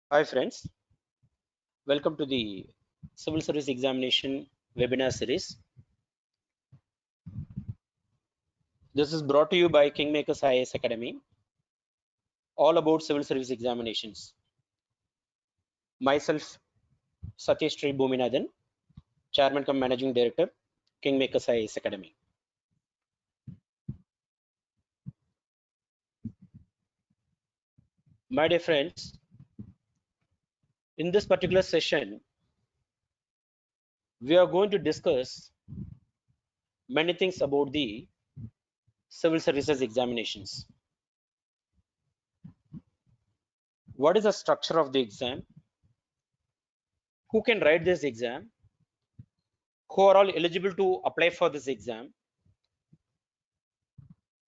Hi friends, welcome to the Civil Service Examination webinar series. This is brought to you by Kingmakers IAS Academy, all about civil service examinations. Myself, Satish Sri Bhuminathan, Chairman cum Managing Director, Kingmakers IAS Academy. My dear friends, in this particular session, we are going to discuss many things about the civil services examinations. What is the structure of the exam? Who can write this exam? Who are all eligible to apply for this exam?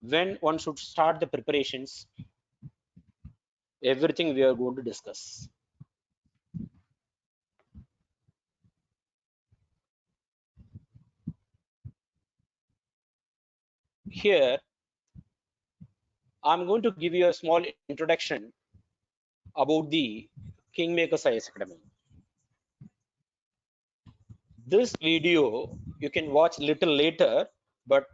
When one should start the preparations, everything we are going to discuss. Here, I'm going to give you a small introduction about the Kingmakers IAS Academy. This video you can watch little later, but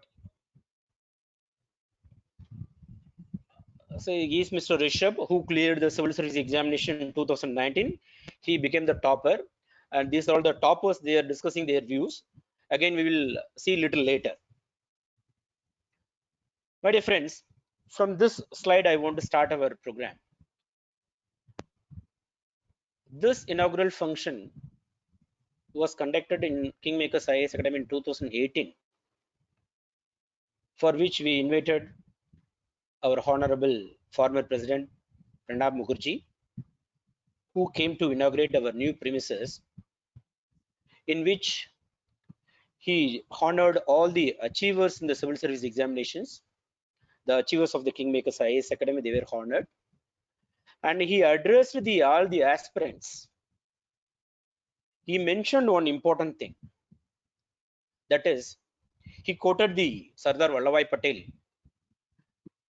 say he is Mr. Rishabh, who cleared the civil service examination in 2019. He became the topper, and these are all the toppers. They are discussing their views. Again, we will see little later. My dear friends, from this slide, I want to start our program. This inaugural function was conducted in Kingmakers IAS Academy in 2018, for which we invited our Honorable former President Pranab Mukherjee, who came to inaugurate our new premises, in which he honored all the achievers in the civil service examinations. The achievers of the Kingmakers IAS Academy, they were honored, and he addressed all the aspirants. He mentioned one important thing, that is, he quoted the Sardar Vallabhbhai Patel,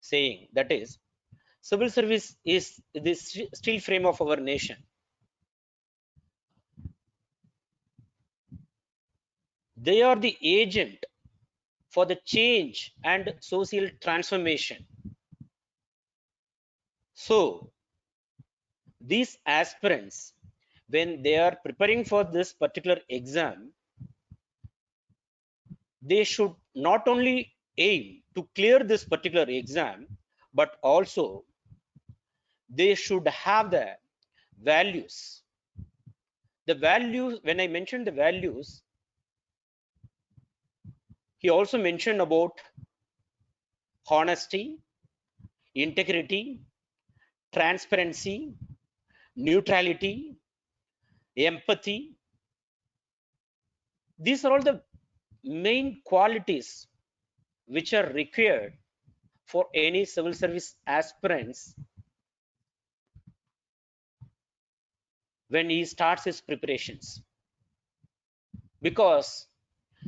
saying, that is, civil service is the steel frame of our nation. They are the agent for the change and social transformation. So these aspirants, when they are preparing for this particular exam, they should not only aim to clear this particular exam, but also they should have the values. The values, when I mentioned the values, he also mentioned about honesty, integrity, transparency, neutrality, empathy. These are all the main qualities which are required for any civil service aspirants when he starts his preparations. Because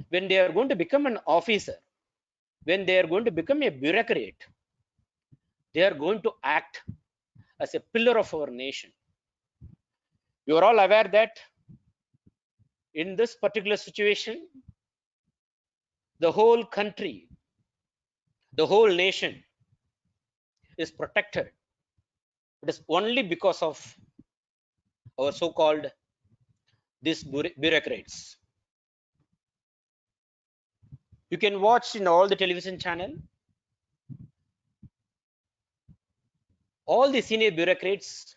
when they are going to become an officer, when they are going to become a bureaucrat, they are going to act as a pillar of our nation. You are all aware that in this particular situation, the whole country, the whole nation is protected. It is only because of our so-called these bureaucrats. You can watch in all the television channel, all the senior bureaucrats,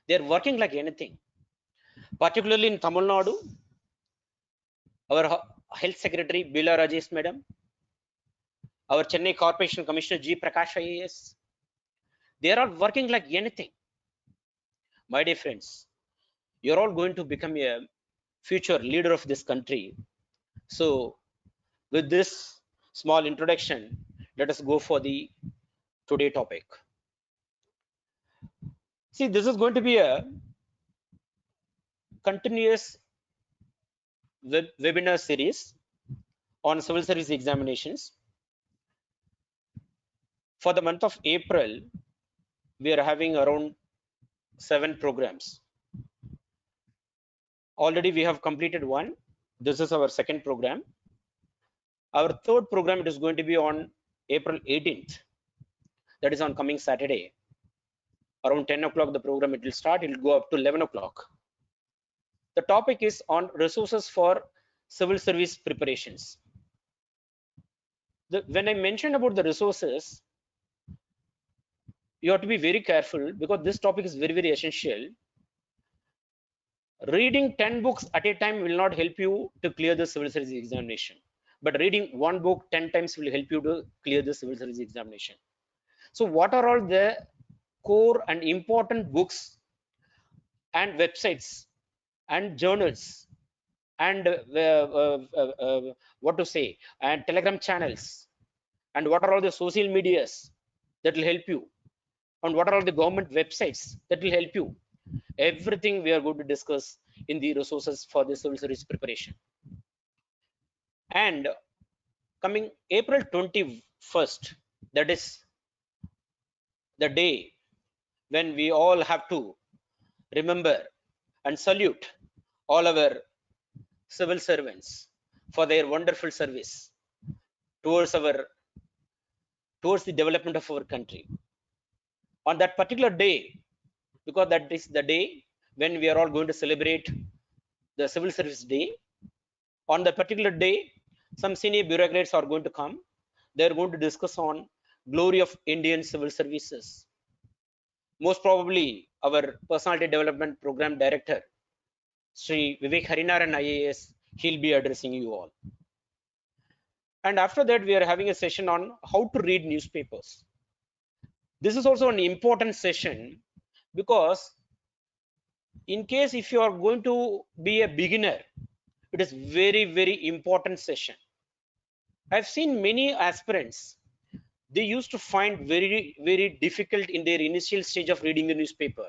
they're working like anything. Particularly in Tamil Nadu, our health secretary Bila Rajesh madam, our Chennai Corporation Commissioner G Prakash IAS, they are all working like anything. My dear friends, you're all going to become a future leader of this country. So with this small introduction, let us go for the today topic. See, this is going to be a continuous webinar series on civil service examinations. For the month of April, we are having around 7 programs. Already we have completed one. This is our second program. Our third program, it is going to be on April 18th. That is on coming Saturday. Around 10 o'clock, the program it will start. It will go up to 11 o'clock. The topic is on resources for civil service preparations. When I mentioned about the resources, you have to be very careful because this topic is very, very essential. Reading 10 books at a time will not help you to clear the civil service examination. But reading one book 10 times will help you to clear the civil service examination. So what are all the core and important books and websites and journals and what to say, and Telegram channels, and what are all the social medias that will help you, and what are all the government websites that will help you? Everything we are going to discuss in the resources for the civil service preparation. And coming April 21st, that is the day when we all have to remember and salute all our civil servants for their wonderful service towards the development of our country. On that particular day, because that is the day when we are all going to celebrate the civil service day, on that particular day, some senior bureaucrats are going to come. They are going to discuss on glory of Indian civil services. Most probably our personality development program director, Sri Vivek Harinaran IAS, he'll be addressing you all. And after that, we are having a session on how to read newspapers. This is also an important session because in case if you are going to be a beginner, it is very, very important session. I've seen many aspirants, they used to find very, very difficult in their initial stage of reading the newspaper.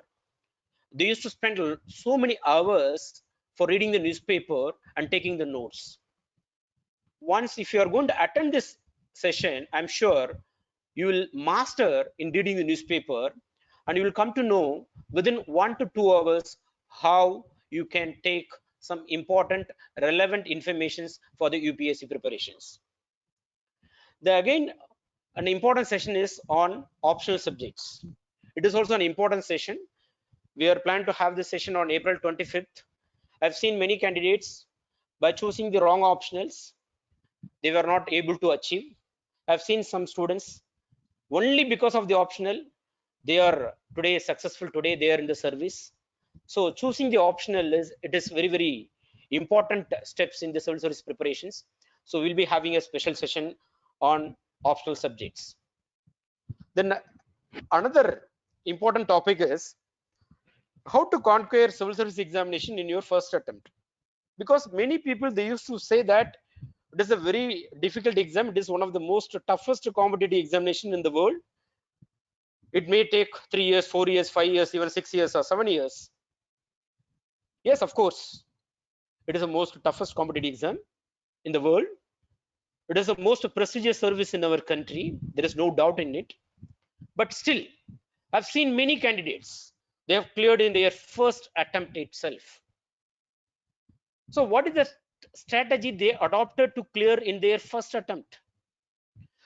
They used to spend so many hours for reading the newspaper and taking the notes. Once, if you are going to attend this session, I'm sure you will master in reading the newspaper, and you will come to know within 1 to 2 hours how you can take some important relevant informations for the UPSC preparations. Again, an important session is on optional subjects. It is also an important session. We are planning to have this session on April 25th. I've seen many candidates, by choosing the wrong optionals, they were not able to achieve. I've seen some students, only because of the optional, they are today successful, today they are in the service. So choosing the optional it is very, very important steps in the civil service preparations. So we'll be having a special session on optional subjects. Then another important topic is how to conquer civil service examination in your first attempt. Because many people, they used to say that it is a very difficult exam. It is one of the most toughest competitive examination in the world. It may take 3 years, 4 years, 5 years, even 6 years or 7 years. Yes, of course, it is the most toughest competitive exam in the world. It is the most prestigious service in our country. There is no doubt in it. But still, I've seen many candidates, they have cleared in their first attempt itself. So what is the strategy they adopted to clear in their first attempt?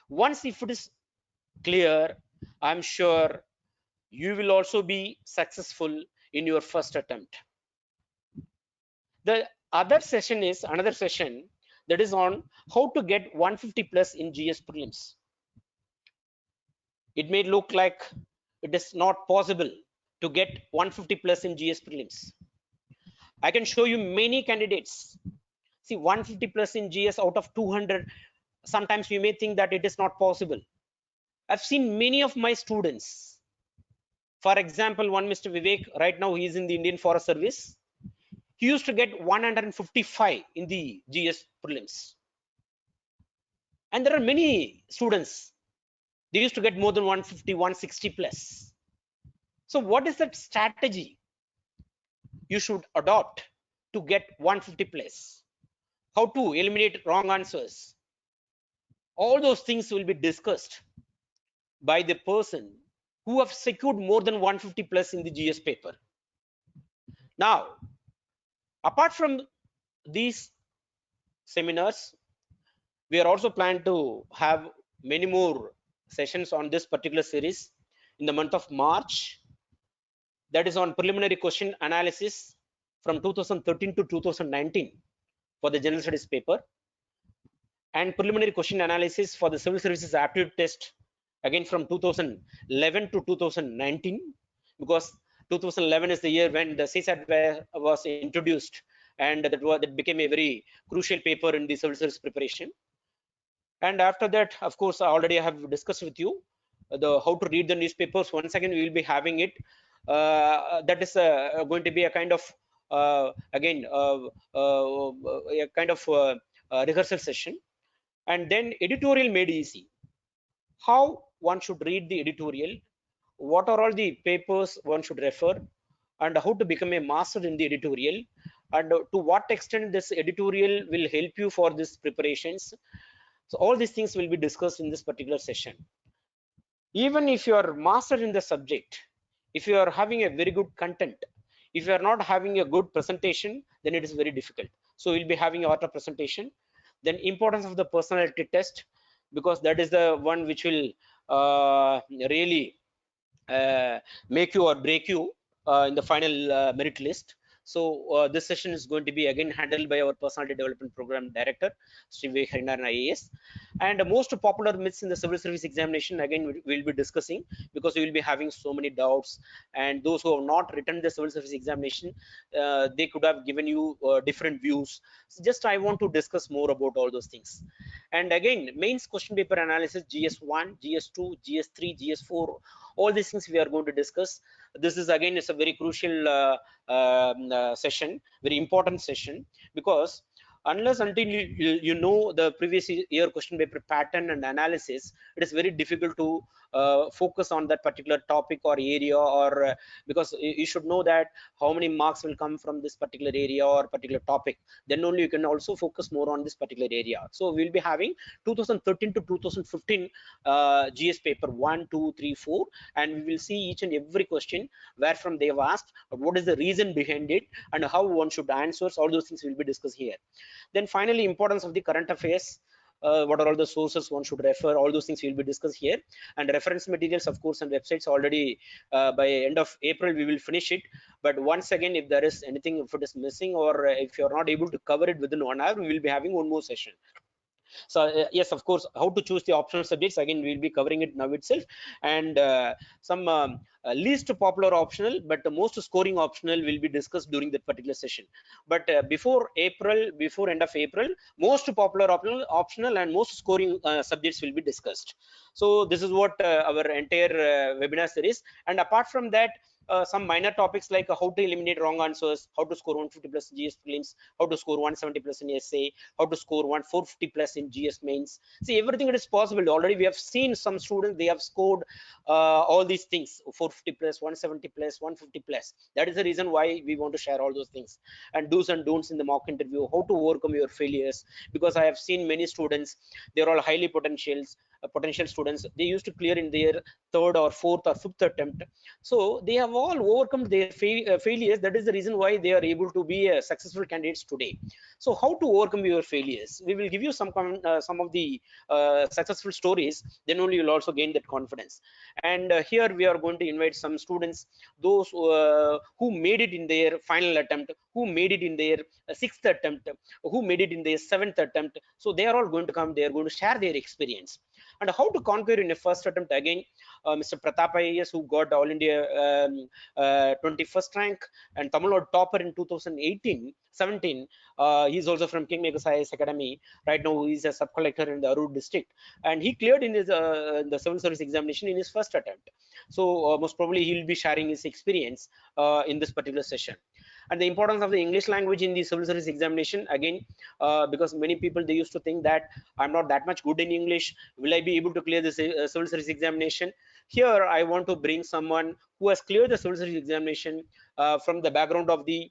Once if it is clear, I'm sure you will also be successful in your first attempt. The other session is another session that is on how to get 150 plus in GS prelims. It may look like it is not possible to get 150 plus in GS prelims. I can show you many candidates. See, 150 plus in GS out of 200, sometimes you may think that it is not possible. I've seen many of my students. For example, one Mr. Vivek, right now he is in the Indian Forest Service. He used to get 155 in the GS prelims. And there are many students, they used to get more than 150, 160 plus. So what is that strategy you should adopt to get 150 plus? How to eliminate wrong answers? All those things will be discussed by the person who have secured more than 150 plus in the GS paper. Now, apart from these seminars, we are also planned to have many more sessions on this particular series in the month of March. That is on preliminary question analysis from 2013 to 2019 for the general studies paper, and preliminary question analysis for the civil services aptitude test again from 2011 to 2019, because 2011 is the year when the CSAT was introduced, and that became a very crucial paper in the civil service preparation. And after that, of course, I already have discussed with you the how to read the newspapers. Once again, we will be having it. That is going to be a kind of again a kind of rehearsal session. And then editorial made easy. How one should read the editorial, what are all the papers one should refer, and how to become a master in the editorial, and to what extent this editorial will help you for these preparations. So all these things will be discussed in this particular session. Even if you are master in the subject, if you are having a very good content, if you are not having a good presentation, then it is very difficult. So we'll be having a art of presentation. Then importance of the personality test, because that is the one which will really make you or break you in the final merit list. So this session is going to be again handled by our personality development program director, Sri Vivek Harinaran IAS. And the most popular myths in the civil service examination, again, we'll be discussing, because we will be having so many doubts. And those who have not written the civil service examination, they could have given you different views. So just I want to discuss more about all those things. And again, mains question paper analysis, GS1, GS2, GS3, GS4, all these things we are going to discuss. This is again is a very crucial session, very important session, because unless until you know the previous year question paper pattern and analysis, it is very difficult to focus on that particular topic or area, or because you should know that how many marks will come from this particular area or particular topic, then only you can also focus more on this particular area. So we'll be having 2013 to 2015 GS paper 1, 2, 3, 4, and we will see each and every question where from they have asked, what is the reason behind it, and how one should answer. All those things will be discussed here. Then finally, importance of the current affairs, what are all the sources one should refer, all those things will be discussed here. And reference materials, of course, and websites already by end of April we will finish it. But once again, if there is anything, if it is missing, or if you're not able to cover it within 1 hour, we will be having one more session. So yes, of course, how to choose the optional subjects, again we'll be covering it now itself. And some least popular optional but the most scoring optional will be discussed during that particular session. But before end of April, most popular optional and most scoring subjects will be discussed. So this is what our entire webinar series. And apart from that, some minor topics like how to eliminate wrong answers, how to score 150 plus GS prelims, how to score 170 plus in essay, how to score 450 plus in GS mains. See, everything it is possible. Already we have seen some students, they have scored all these things, 450 plus, 170 plus, 150 plus. That is the reason why we want to share all those things. And do's and don'ts in the mock interview, how to overcome your failures, because I have seen many students, they're all highly potential students, they used to clear in their third or fourth or fifth attempt. So they have all overcome their failures. That is the reason why they are able to be successful candidates today. So how to overcome your failures, we will give you some of the successful stories, then only you'll also gain that confidence. And here we are going to invite some students, those who made it in their final attempt, who made it in their sixth attempt, who made it in their seventh attempt. So they are all going to come, they are going to share their experience. And how to conquer in a first attempt, again Mr. Pratap IAS, who got All India 21st rank and Tamil Nadu topper in 2018-17. He's also from Kingmakers IAS Academy. Right now, he's a sub-collector in the Arur district, and he cleared in his the civil service examination in his first attempt. So most probably he'll be sharing his experience in this particular session. And the importance of the English language in the civil service examination, again, because many people, they used to think that I'm not that much good in English, will I be able to clear this civil service examination? Here I want to bring someone who has cleared the civil service examination from the background of the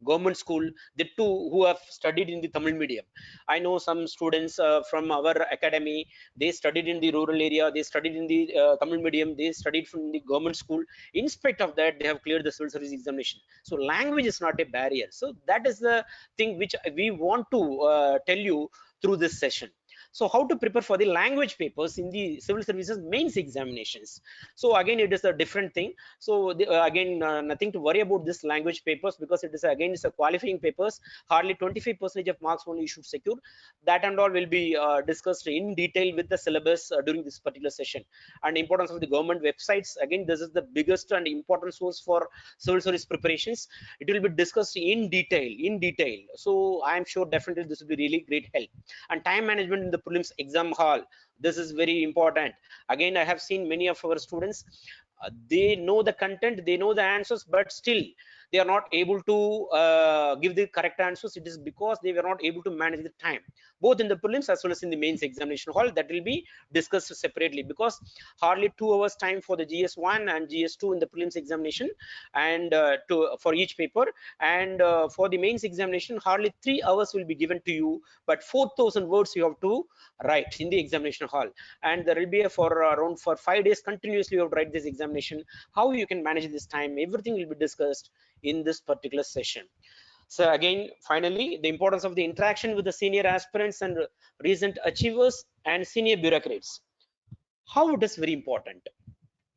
government school, the two who have studied in the Tamil medium. I know some students from our academy, they studied in the rural area, they studied in the Tamil medium, they studied from the government school. In spite of that, they have cleared the civil service examination. So language is not a barrier. So that is the thing which we want to tell you through this session. So how to prepare for the language papers in the civil services mains examinations? So again, it is a different thing. So again, nothing to worry about this language papers, because it is again, it's a qualifying papers. Hardly 25% of marks only you should secure. That and all will be discussed in detail with the syllabus during this particular session. And importance of the government websites, again, this is the biggest and important source for civil service preparations. It will be discussed in detail. So I am sure definitely this will be really great help. And time management in the prelims exam hall, this is very important. Again, I have seen many of our students, they know the content, they know the answers, but still they are not able to give the correct answers. It is because they were not able to manage the time, both in the prelims as well as in the mains examination hall. That will be discussed separately, because hardly 2 hours time for the GS1 and GS2 in the prelims examination, and for each paper. And for the mains examination, hardly 3 hours will be given to you, but 4,000 words you have to write in the examination hall. And there will be for around for 5 days continuously you have to write this examination. How you can manage this time, everything will be discussed in this particular session. So again, finally, the importance of the interaction with the senior aspirants and recent achievers and senior bureaucrats. How it is very important.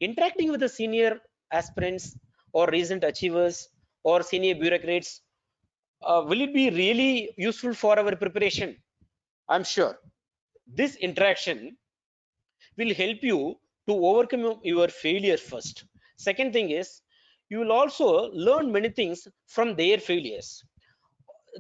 Interacting with the senior aspirants or recent achievers or senior bureaucrats, will it be really useful for our preparation? I'm sure this interaction will help you to overcome your failure first. Second thing is, you will also learn many things from their failures.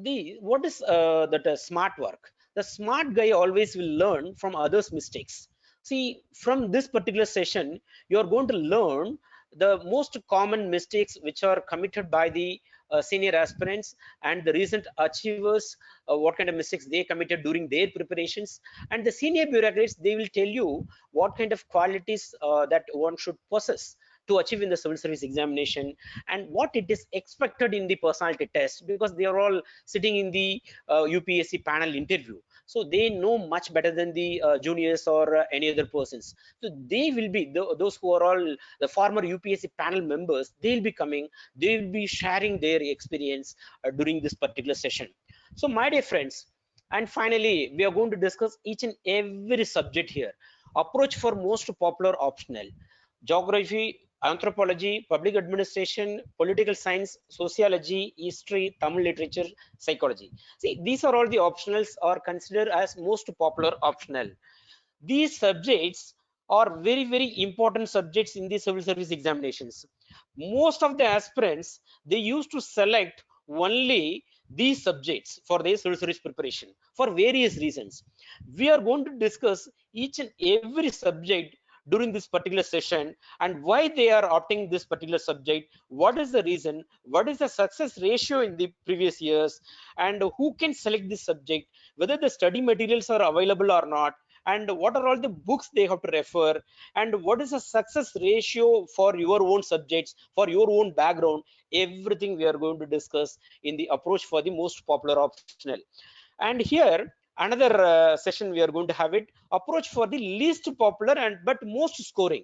The what is that smart work? The smart guy always will learn from others mistakes. See, from this particular session you are going to learn the most common mistakes which are committed by the senior aspirants and the recent achievers, what kind of mistakes they committed during their preparations. And the senior bureaucrats, they will tell you what kind of qualities that one should possess to achieve in the civil service examination, and what it is expected in the personality test, because they are all sitting in the UPSC panel interview. So they know much better than the juniors or any other persons. So they will be those who are all the former UPSC panel members. They'll be coming, they will be sharing their experience during this particular session. So my dear friends, and finally we are going to discuss each and every subject here. Approach for most popular optional: geography, anthropology, public administration, political science, sociology, history, Tamil literature, psychology. See, these are all the optionals are considered as most popular optional. These subjects are very, very important subjects in the civil service examinations. Most of the aspirants, they used to select only these subjects for their civil service preparation for various reasons. We are going to discuss each and every subject during this particular session, and why they are opting this particular subject, what is the reason, what is the success ratio in the previous years, and who can select this subject, whether the study materials are available or not, and what are all the books they have to refer, and what is the success ratio for your own subjects, for your own background. Everything we are going to discuss in the approach for the most popular optional. And here another session we are going to have it, approach for the least popular and but most scoring.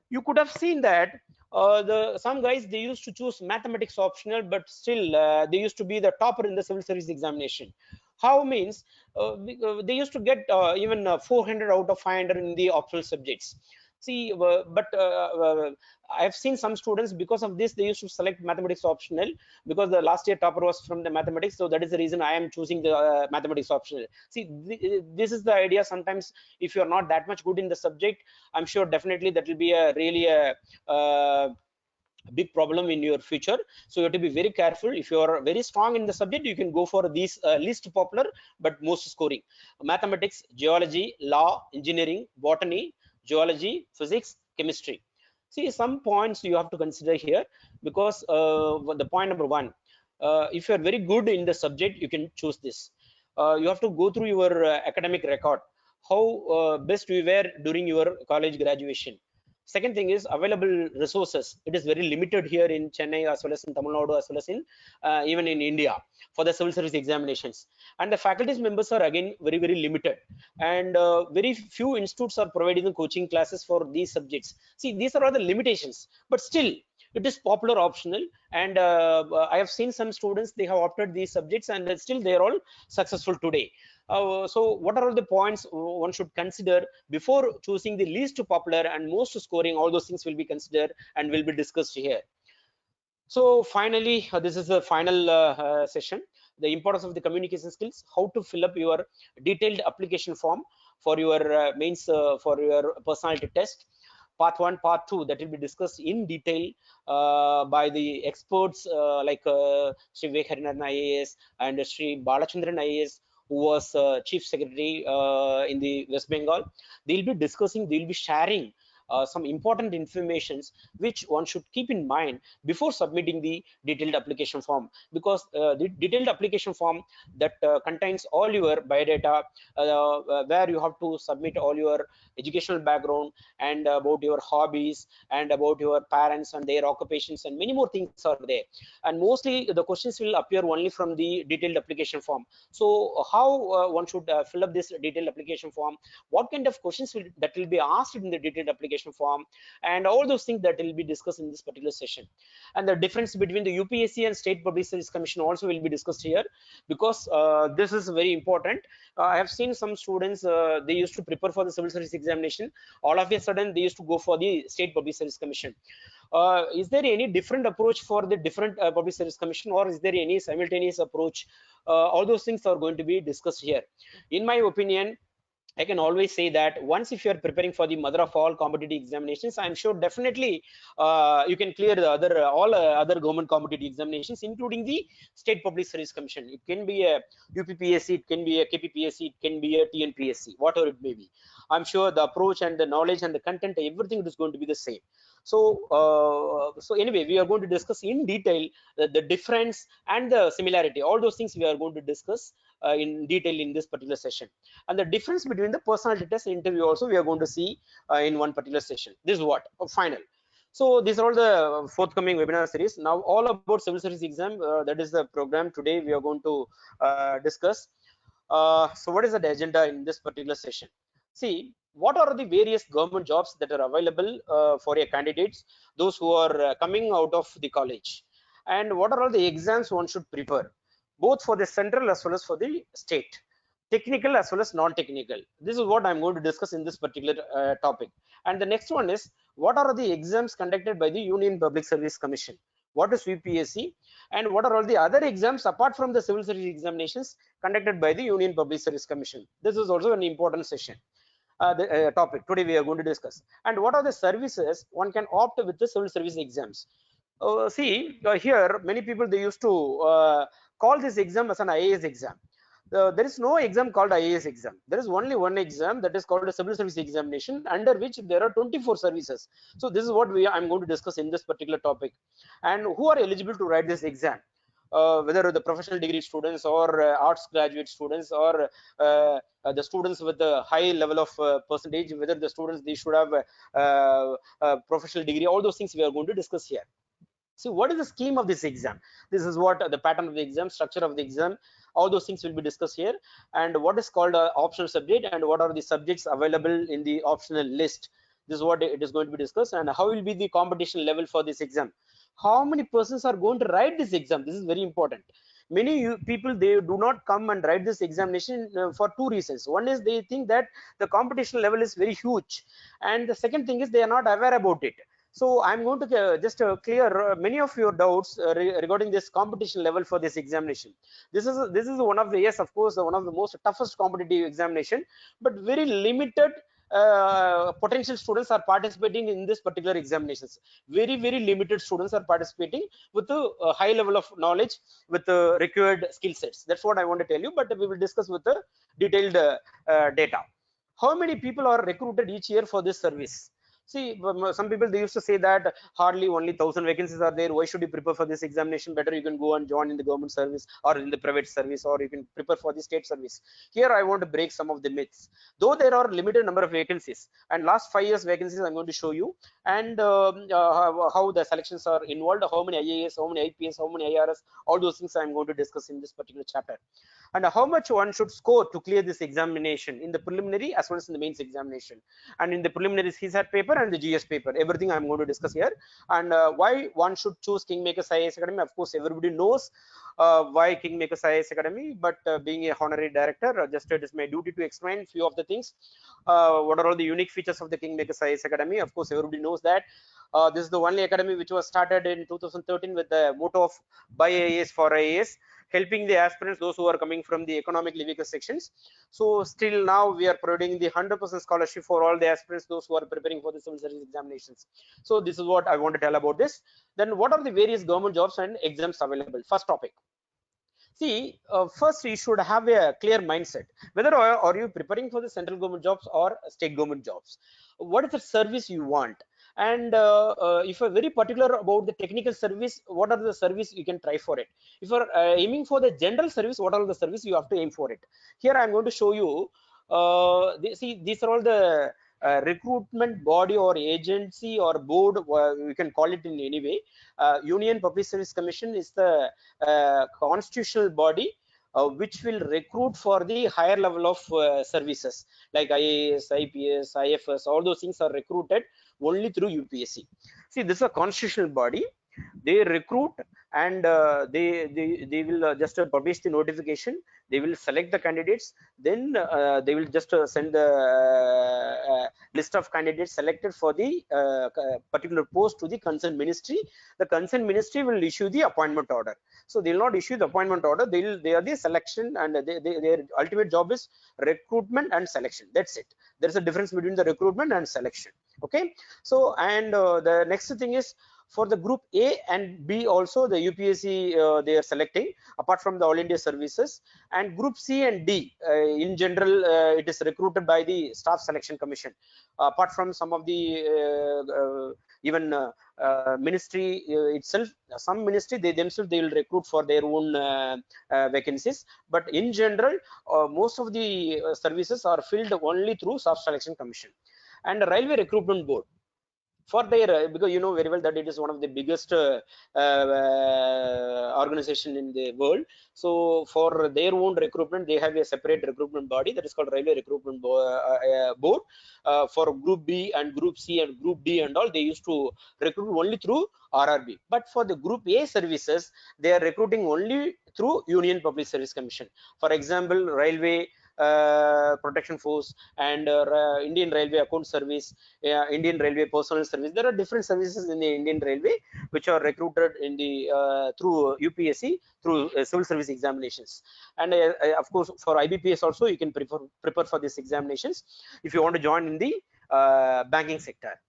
You could have seen that the some guys, they used to choose mathematics optional, but still they used to be the topper in the civil service examination. How means they used to get even 400 out of 500 in the optional subjects. See, but I've seen some students, because of this they used to select mathematics optional, because the last year topper was from the mathematics. So that is the reason I am choosing the mathematics optional. See, this is the idea. Sometimes if you are not that much good in the subject, I'm sure definitely that will be a really a big problem in your future. So you have to be very careful. If you are very strong in the subject, you can go for these least popular but most scoring: mathematics, geology, law, engineering, botany, zoology, physics, chemistry. See, some points you have to consider here, because the point number one, if you are very good in the subject, you can choose this. You have to go through your academic record, how best you were during your college graduation. Second thing is available resources. It is very limited here in Chennai as well as in Tamil Nadu as well as in even in India for the civil service examinations. And the faculties members are again very limited, and very few institutes are providing the coaching classes for these subjects. See, these are all the limitations, but still it is popular optional. And I have seen some students, they have opted these subjects, and still they are all successful today. So what are all the points one should consider before choosing the least popular and most scoring? All those things will be considered and will be discussed here. So finally, this is the final session, the importance of the communication skills, how to fill up your detailed application form for your mains, for your personality test. Part 1, part 2, that will be discussed in detail by the experts like Sri Vivek Harinaran IAS and Sri Balachandran IAS, who was Chief Secretary in the West Bengal. They'll be discussing, they'll be sharing some important informations which one should keep in mind before submitting the detailed application form, because the detailed application form that contains all your biodata, where you have to submit all your educational background and about your hobbies and about your parents and their occupations, and many more things are there. And mostly the questions will appear only from the detailed application form. So how one should fill up this detailed application form, what kind of questions that will be asked in the detailed application form, and all those things that will be discussed in this particular session. And the difference between the UPSC and State Public Service Commission also will be discussed here, because this is very important. I have seen some students, they used to prepare for the civil service examination, all of a sudden they used to go for the State Public Service Commission. Is there any different approach for the different Public Service Commission, or is there any simultaneous approach? All those things are going to be discussed here. In my opinion, I can always say that once if you are preparing for the mother of all competitive examinations, I'm sure definitely you can clear the other all other government competitive examinations, including the State Public Service Commission. It can be a UPPSC, it can be a KPPSC, it can be a TNPSC, whatever it may be. I'm sure the approach and the knowledge and the content, everything is going to be the same. So, so anyway, we are going to discuss in detail the difference and the similarity. All those things we are going to discuss in detail in this particular session. And the difference between the personality test and interview also we are going to see in one particular session. This is what final. So these are all the forthcoming webinar series. Now all about civil service exam, that is the program today we are going to discuss. So what is the agenda in this particular session? See, what are the various government jobs that are available for your candidates, those who are coming out of the college, and what are all the exams one should prepare, both for the central as well as for the state, technical as well as non-technical. This is what I'm going to discuss in this particular topic. And the next one is, what are the exams conducted by the Union Public Service Commission? What is UPSC? And what are all the other exams apart from the civil service examinations conducted by the Union Public Service Commission? This is also an important session. The topic today we are going to discuss. And what are the services one can opt with the civil service exams? See, here many people, they used to call this exam as an IAS exam. There is no exam called IAS exam. There is only one exam, that is called a civil service examination, under which there are 24 services. So this is what I'm going to discuss in this particular topic. And who are eligible to write this exam? Whether the professional degree students or arts graduate students, or the students with the high level of percentage, whether the students, they should have a professional degree, all those things we are going to discuss here. See, what is the scheme of this exam? This is what the pattern of the exam, structure of the exam, all those things will be discussed here. And what is called an optional subject, and what are the subjects available in the optional list. This is what it is going to be discussed. And how will be the competition level for this exam? How many persons are going to write this exam? This is very important. Many people, they do not come and write this examination for two reasons. One is they think that the competition level is very huge, and the second thing is they are not aware about it. So I'm going to just clear many of your doubts regarding this competition level for this examination. This is one of the, yes, of course, one of the most toughest competitive examination, but very limited potential students are participating in this particular examinations. Very limited students are participating with a high level of knowledge, with the required skill sets. That's what I want to tell you, but we will discuss with the detailed data. How many people are recruited each year for this service? See, some people, they used to say that hardly only 1,000 vacancies are there. Why should you prepare for this examination? Better you can go and join in the government service or in the private service, or you can prepare for the state service. Here, I want to break some of the myths. Though there are limited number of vacancies, and last 5 years vacancies, I'm going to show you, and how the selections are involved, how many IAS, how many IPS, how many IRS, all those things I'm going to discuss in this particular chapter. And how much one should score to clear this examination in the preliminary as well as in the mains examination. And in the preliminary CSAT paper and the GS paper, everything I'm going to discuss here. And why one should choose Kingmakers IAS Academy. Of course, everybody knows why Kingmakers IAS Academy, but being a honorary director, just it is my duty to explain few of the things. What are all the unique features of the Kingmakers IAS Academy? Of course, everybody knows that this is the only academy which was started in 2013 with the motto of by IAS for IAS, helping the aspirants, those who are coming from the economically weaker sections. So still now we are providing the 100% scholarship for all the aspirants, those who are preparing for the civil service examinations. So this is what I want to tell about this. Then what are the various government jobs and exams available? First topic. See, first you should have a clear mindset. Whether are you preparing for the central government jobs or state government jobs? What is the service you want? And if you're very particular about the technical service, what are the service you can try for it? If you're aiming for the general service, what are the service you have to aim for it? Here I'm going to show you. See, these are all the recruitment body or agency or board, we can call it in any way. Union Public Service Commission is the constitutional body which will recruit for the higher level of services like IAS, IPS, IFS. All those things are recruited only through UPSC. See, this is a constitutional body. They recruit, and they will just publish the notification. They will select the candidates. Then they will just send the list of candidates selected for the particular post to the concerned ministry. The concerned ministry will issue the appointment order. So they will not issue the appointment order. They are the selection, and their ultimate job is recruitment and selection. That's it. There is a difference between the recruitment and selection. Okay. So, and the next thing is, for the group A and B also, the UPSC they are selecting apart from the All India services. And group C and D in general it is recruited by the Staff Selection Commission. Apart from some of the even ministry itself, some ministry they themselves they will recruit for their own vacancies. But in general, most of the services are filled only through Staff Selection Commission. And the Railway Recruitment Board, for their because you know very well that it is one of the biggest organization in the world. So for their own recruitment, they have a separate recruitment body that is called Railway Recruitment Board. For Group B and Group C and Group D and all, they used to recruit only through RRB. But for the Group A services, they are recruiting only through Union Public Service Commission. For example, Railway Protection Force and Indian Railway Account Service, Indian Railway Personnel Service. There are different services in the Indian Railway which are recruited in the through UPSC through civil service examinations. And of course, for IBPS also you can prepare for these examinations if you want to join in the banking sector.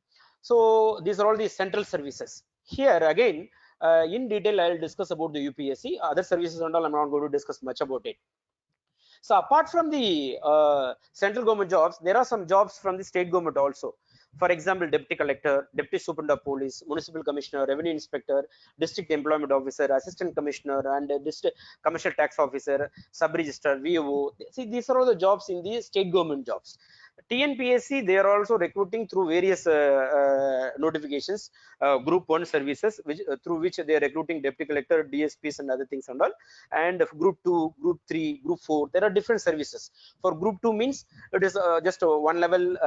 So these are all the central services. Here again, in detail, I'll discuss about the UPSC. Other services and all, I'm not going to discuss much about it. So apart from the central government jobs, there are some jobs from the state government also. For example, deputy collector, deputy superintendent of police, municipal commissioner, revenue inspector, district employment officer, assistant commissioner, and district commercial tax officer, sub register, VO. See, these are all the jobs in the state government jobs. TNPSC, they are also recruiting through various notifications, group 1 services, which through which they are recruiting deputy collector, DSPs and other things and all. And group 2, group 3, group 4, there are different services. For group 2 means it is just one level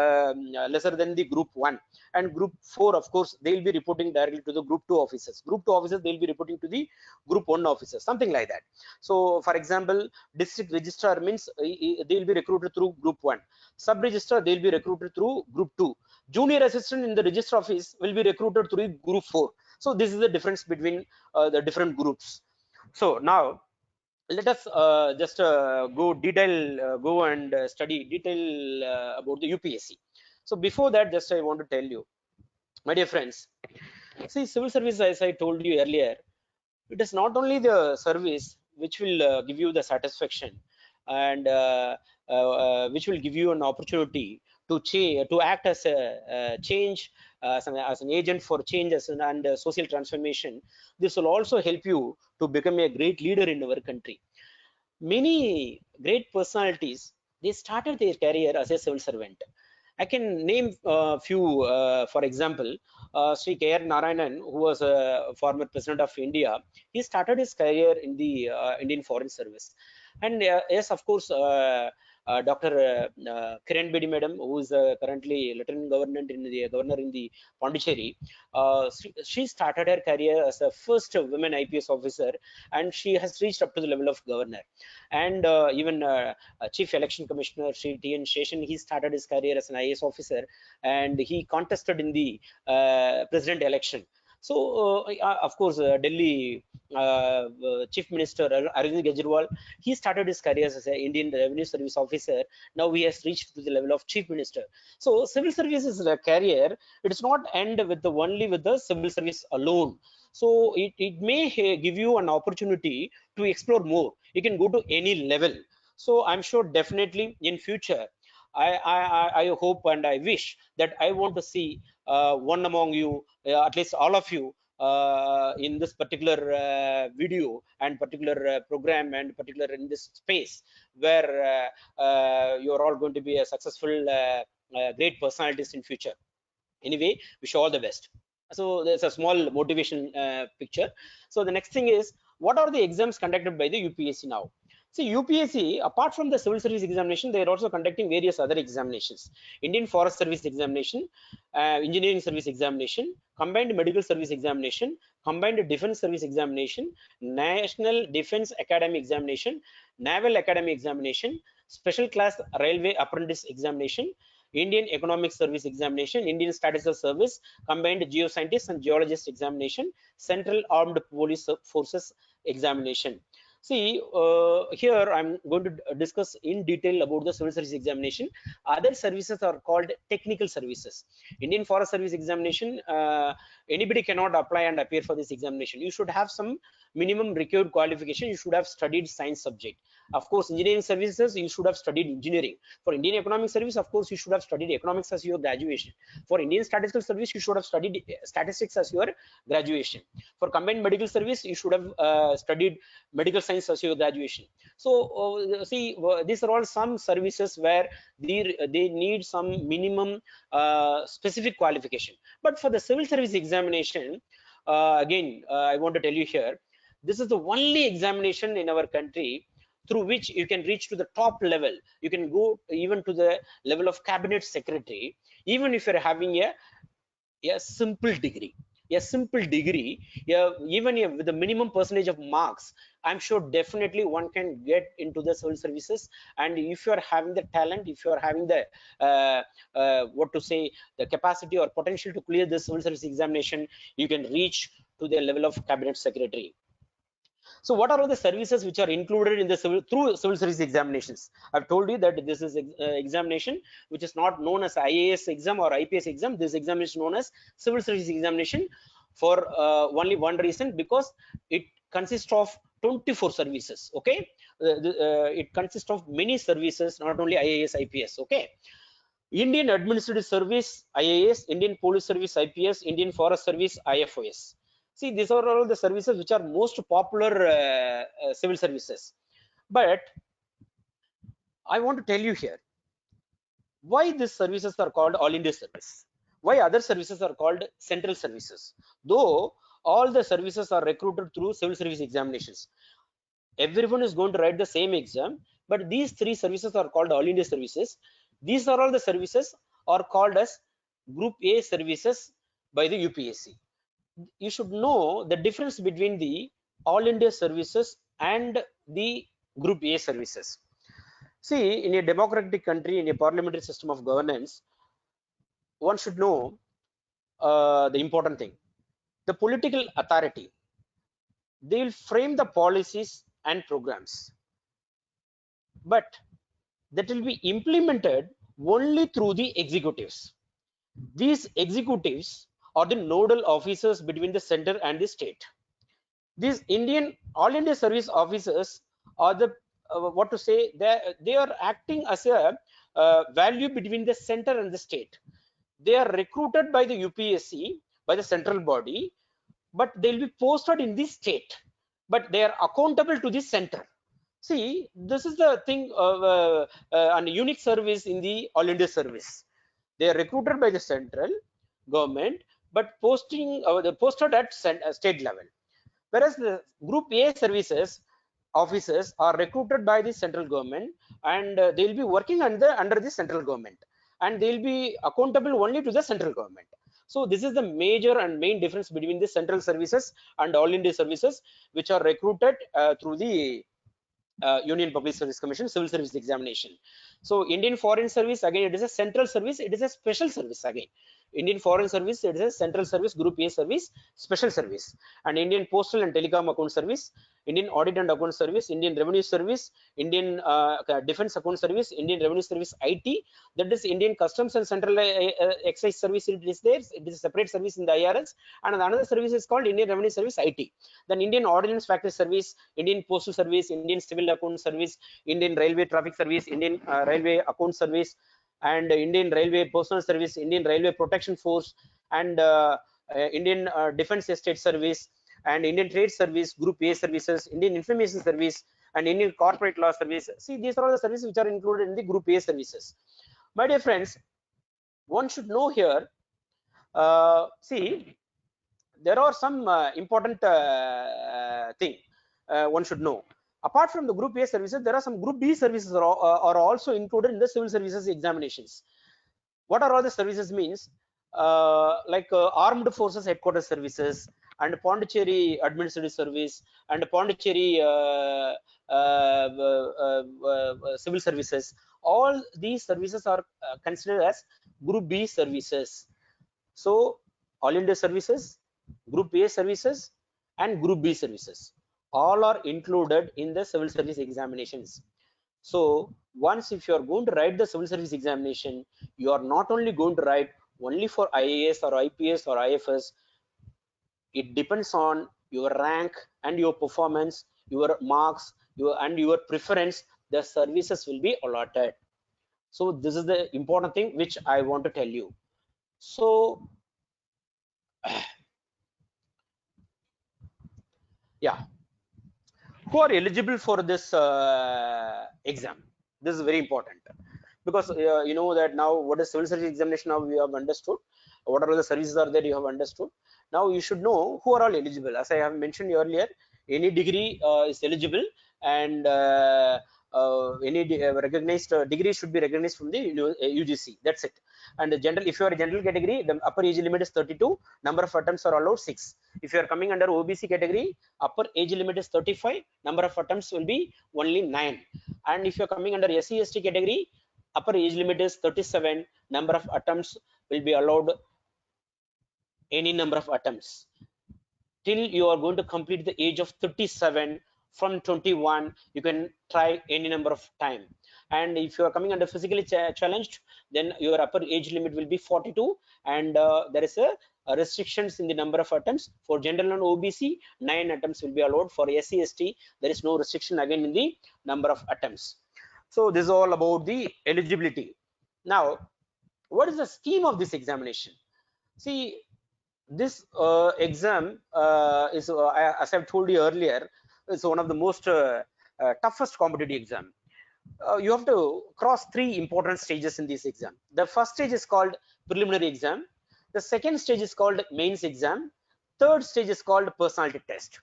lesser than the group 1. And group 4, of course, they will be reporting directly to the group 2 officers. Group 2 officers, they will be reporting to the group 1 officers, something like that. So for example, district registrar means they will be recruited through group 1. Sub register, they will be recruited through group 2. Junior assistant in the register office will be recruited through group 4. So this is the difference between the different groups. So now let us just go and study detail about the UPSC. So before that, just I want to tell you, my dear friends, see, civil service, as I told you earlier, it is not only the service which will give you the satisfaction and which will give you an opportunity to act as a change, as an agent for change and social transformation. This will also help you to become a great leader in our country. Many great personalities, they started their career as a civil servant. I can name a few. For example, Sri K.R. Narayanan, who was a former president of India, he started his career in the Indian Foreign Service. And yes, of course, Dr. Kiran Bedi Madam, who is currently Lieutenant Governor in the Pondicherry, she started her career as the first women IPS officer, and she has reached up to the level of governor. And even Chief Election Commissioner Sri T.N. Sheshan, he started his career as an IAS officer, and he contested in the president election. So, of course, Delhi Chief Minister Arvind Kejriwal, he started his career as an Indian Revenue Service officer. Now he has reached to the level of Chief Minister. So, civil service is a career. It does not end with the only with the civil service alone. So, it may give you an opportunity to explore more. You can go to any level. So, I'm sure definitely in future, I hope and I wish that I want to see one among you, at least all of you, in this particular video and particular program and particular in this space where you're all going to be a successful, great personalities in future. Anyway, wish you all the best. So there's a small motivation picture. So the next thing is, what are the exams conducted by the UPSC now? See, UPSC, apart from the civil service examination, they are also conducting various other examinations: Indian Forest Service examination, engineering service examination, combined medical service examination, combined defense service examination, National Defense Academy examination, Naval Academy examination, special class railway apprentice examination, Indian Economic Service examination, Indian Statistical Service, combined geoscientist and geologist examination, Central Armed Police Forces examination. See, here I'm going to discuss in detail about the civil service examination. Other services are called technical services. Indian Forest Service examination, anybody cannot apply and appear for this examination. You should have some minimum required qualification. You should have studied science subject. Of course, engineering services, you should have studied engineering. For Indian Economic Service, of course, you should have studied economics as your graduation. For Indian Statistical Service, you should have studied statistics as your graduation. For combined medical service, you should have studied medical science as your graduation. So see, these are all some services where they need some minimum specific qualification. But for the civil service examination, again, I want to tell you here, this is the only examination in our country through which you can reach to the top level. You can go even to the level of cabinet secretary, even if you're having a simple degree. A simple degree, yeah, even with the minimum percentage of marks, I'm sure definitely one can get into the civil services. And if you are having the talent, if you are having the what to say, the capacity or potential to clear the civil service examination, you can reach to the level of cabinet secretary. So what are all the services which are included in the through civil service examinations? I've told you that this is examination which is not known as IAS exam or IPS exam. This exam is known as civil service examination for only one reason, because it consists of 24 services. Okay, it consists of many services, not only IAS, IPS. Okay. Indian Administrative Service IAS, Indian Police Service IPS, Indian Forest Service IFOS. See, these are all the services which are most popular civil services. But I want to tell you here why these services are called All India Service. Why other services are called central services? Though all the services are recruited through civil service examinations, everyone is going to write the same exam, but these three services are called All India Services. These are all the services are called as Group A services by the UPSC. You should know the difference between the All India services and the Group A services. See, in a democratic country, in a parliamentary system of governance, one should know the important thing. The political authority, they will frame the policies and programs, but that will be implemented only through the executives. These executives are the nodal officers between the center and the state. These All India Service officers are the what to say, they are acting as a value between the center and the state. They are recruited by the UPSC, by the central body, but they'll be posted in the state, but they are accountable to the center. See, this is the thing of an unique service in the All India service. They are recruited by the central government, but posted at state level. Whereas the Group A services officers are recruited by the central government, and they will be working under the central government, and they will be accountable only to the central government. So this is the major and main difference between the central services and All India services, which are recruited through the Union Public Service Commission civil service examination. So Indian Foreign Service, again, it is a central service, it is a special service. Again, Indian Foreign Service, it is a central service, Group A service, special service. And Indian Postal and Telecom Account Service, Indian Audit and Account Service, Indian Revenue Service, Indian Defense Account Service, Indian Revenue Service IT, that is Indian Customs and Central Excise Service. It is there, it is a separate service in the IRS, and another service is called Indian Revenue Service IT. Then Indian Ordnance Factory Service, Indian Postal Service, Indian Civil Account Service, Indian Railway Traffic Service, Indian Railway Account Service, and Indian Railway Personal Service, Indian Railway Protection Force, and Indian Defense Estate Service, and Indian Trade Service, Group A services, Indian Information Service, and Indian Corporate Law Service. See, these are all the services which are included in the Group A services. My dear friends, one should know here, see, there are some important thing one should know. Apart from the Group A services, there are some Group B services are also included in the civil services examinations. What are all the services means? Like Armed Forces Headquarters Services, and Pondicherry Administrative Service, and Pondicherry Civil Services. All these services are considered as Group B services. So All India services, Group A services, and Group B services, all are included in the civil service examinations. So once if you are going to write the civil service examination, you are not only going to write only for IAS or IPS or IFS. It depends on your rank and your performance, your marks, your preference. The services will be allotted. So this is the important thing which I want to tell you. So yeah, who are eligible for this exam? This is very important, because you know that now what is civil service examination, now we have understood what are the services are there, you have understood. Now you should know who are all eligible. As I have mentioned earlier, any degree is eligible, and any recognized degree should be recognized from the UGC. That's it. And the general, if you are a general category, the upper age limit is 32, number of attempts are allowed 6. If you are coming under OBC category, upper age limit is 35, number of attempts will be only 9. And if you are coming under SC ST category, upper age limit is 37, number of attempts will be allowed any number of attempts till you are going to complete the age of 37. From 21 you can try any number of time. And if you are coming under physically challenged, then your upper age limit will be 42, and there is a restrictions in the number of attempts. For general and OBC, 9 attempts will be allowed. For SC ST, there is no restriction again in the number of attempts. So this is all about the eligibility. Now, what is the scheme of this examination? See, this exam is, as I've told you earlier, is one of the most toughest competitive exam. You have to cross 3 important stages in this exam. The first stage is called preliminary exam. The second stage is called mains exam. Third stage is called personality test.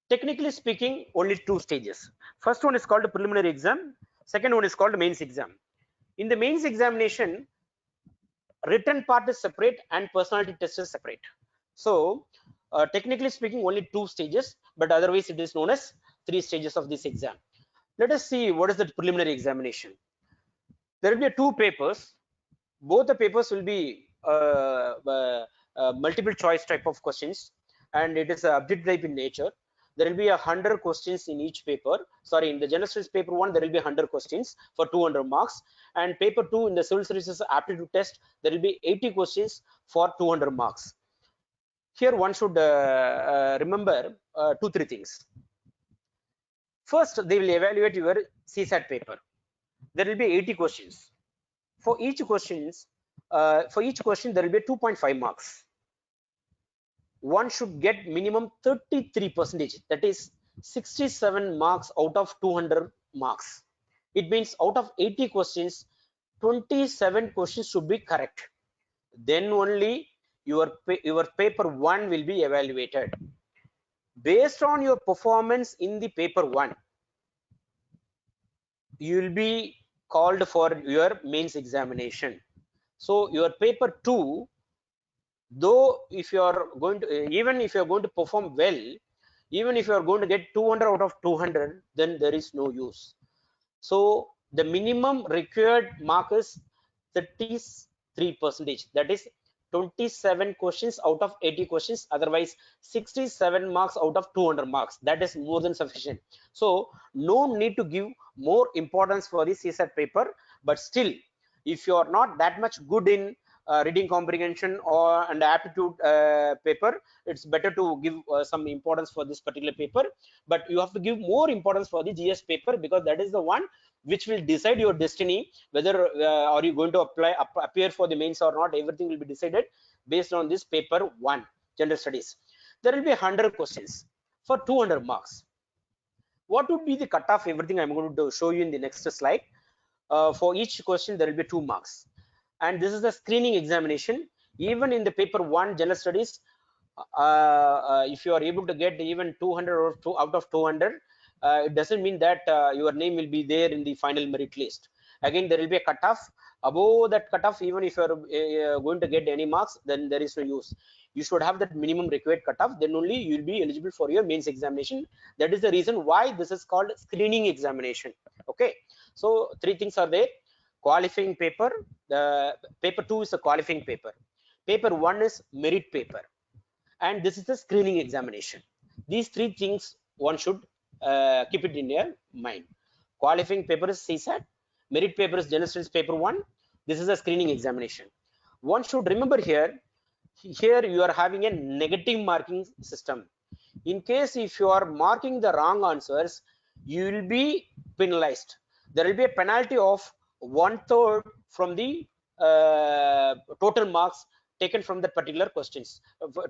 Technically speaking, only 2 stages. First one is called preliminary exam. Second one is called mains exam. In the mains examination, written part is separate and personality test is separate. So technically speaking, only 2 stages, but otherwise it is known as 3 stages of this exam. Let us see what is the preliminary examination. There will be 2 papers. Both the papers will be multiple choice type of questions, and it is objective type in nature. There will be 100 questions in each paper. Sorry, in the general studies paper 1, there will be 100 questions for 200 marks, and paper 2 in the civil services aptitude test, there will be 80 questions for 200 marks. Here one should remember 2-3 things. First, they will evaluate your CSAT paper. There will be 80 questions. for each questions, there will be 2.5 marks. One should get minimum 33%, that is 67 marks out of 200 marks. It means out of 80 questions, 27 questions should be correct. Then only your paper 1 will be evaluated. Based on your performance in the paper 1, you will be called for your mains examination. So your paper 2, though if you are going to, even if you are going to perform well, even if you are going to get 200 out of 200, then there is no use. So the minimum required mark is 33%, that is 27 questions out of 80 questions, otherwise 67 marks out of 200 marks, that is more than sufficient. So no need to give more importance for the CSAT paper, but still if you are not that much good in reading comprehension or and aptitude paper, it's better to give some importance for this particular paper, but you have to give more importance for the GS paper, because that is the one which will decide your destiny, whether are you going to appear for the mains or not. Everything will be decided based on this paper 1, general studies. There will be 100 questions for 200 marks. What would be the cutoff? Everything I'm going to show you in the next slide. For each question there will be 2 marks, and this is the screening examination. Even in the paper 1 general studies, if you are able to get even 200 or 2 out of 200, it doesn't mean that your name will be there in the final merit list. Again, there will be a cutoff. Above that cutoff, even if you are going to get any marks, then there is no use. You should have that minimum required cutoff, then only you will be eligible for your mains examination. That is the reason why this is called screening examination. Okay, so 3 things are there. Qualifying paper, the paper 2 is a qualifying paper, paper 1 is merit paper, and this is the screening examination. These 3 things one should keep it in your mind. Qualifying paper is CSAT, merit paper is general studies paper 1, this is a screening examination. One should remember here you are having a negative marking system. In case if you are marking the wrong answers, you will be penalized. There will be a penalty of 1/3 from the total marks taken from the particular questions,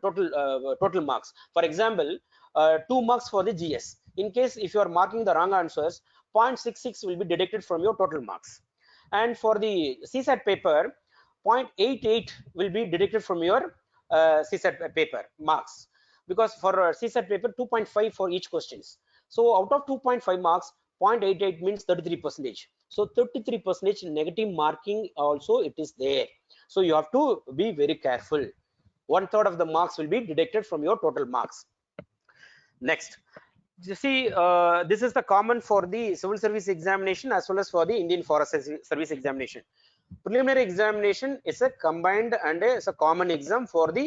total marks. For example, 2 marks for the GS. In case if you are marking the wrong answers, 0.66 will be deducted from your total marks, and for the CSAT paper, 0.88 will be deducted from your CSAT paper marks, because for CSAT paper 2.5 for each questions. So out of 2.5 marks, 0.88 means 33%. So 33% negative marking also it is there. So you have to be very careful. 1/3 of the marks will be deducted from your total marks. Next, you see, this is the common for the civil service examination as well as for the Indian Forest Service examination. Preliminary examination is a combined and it's a common exam for the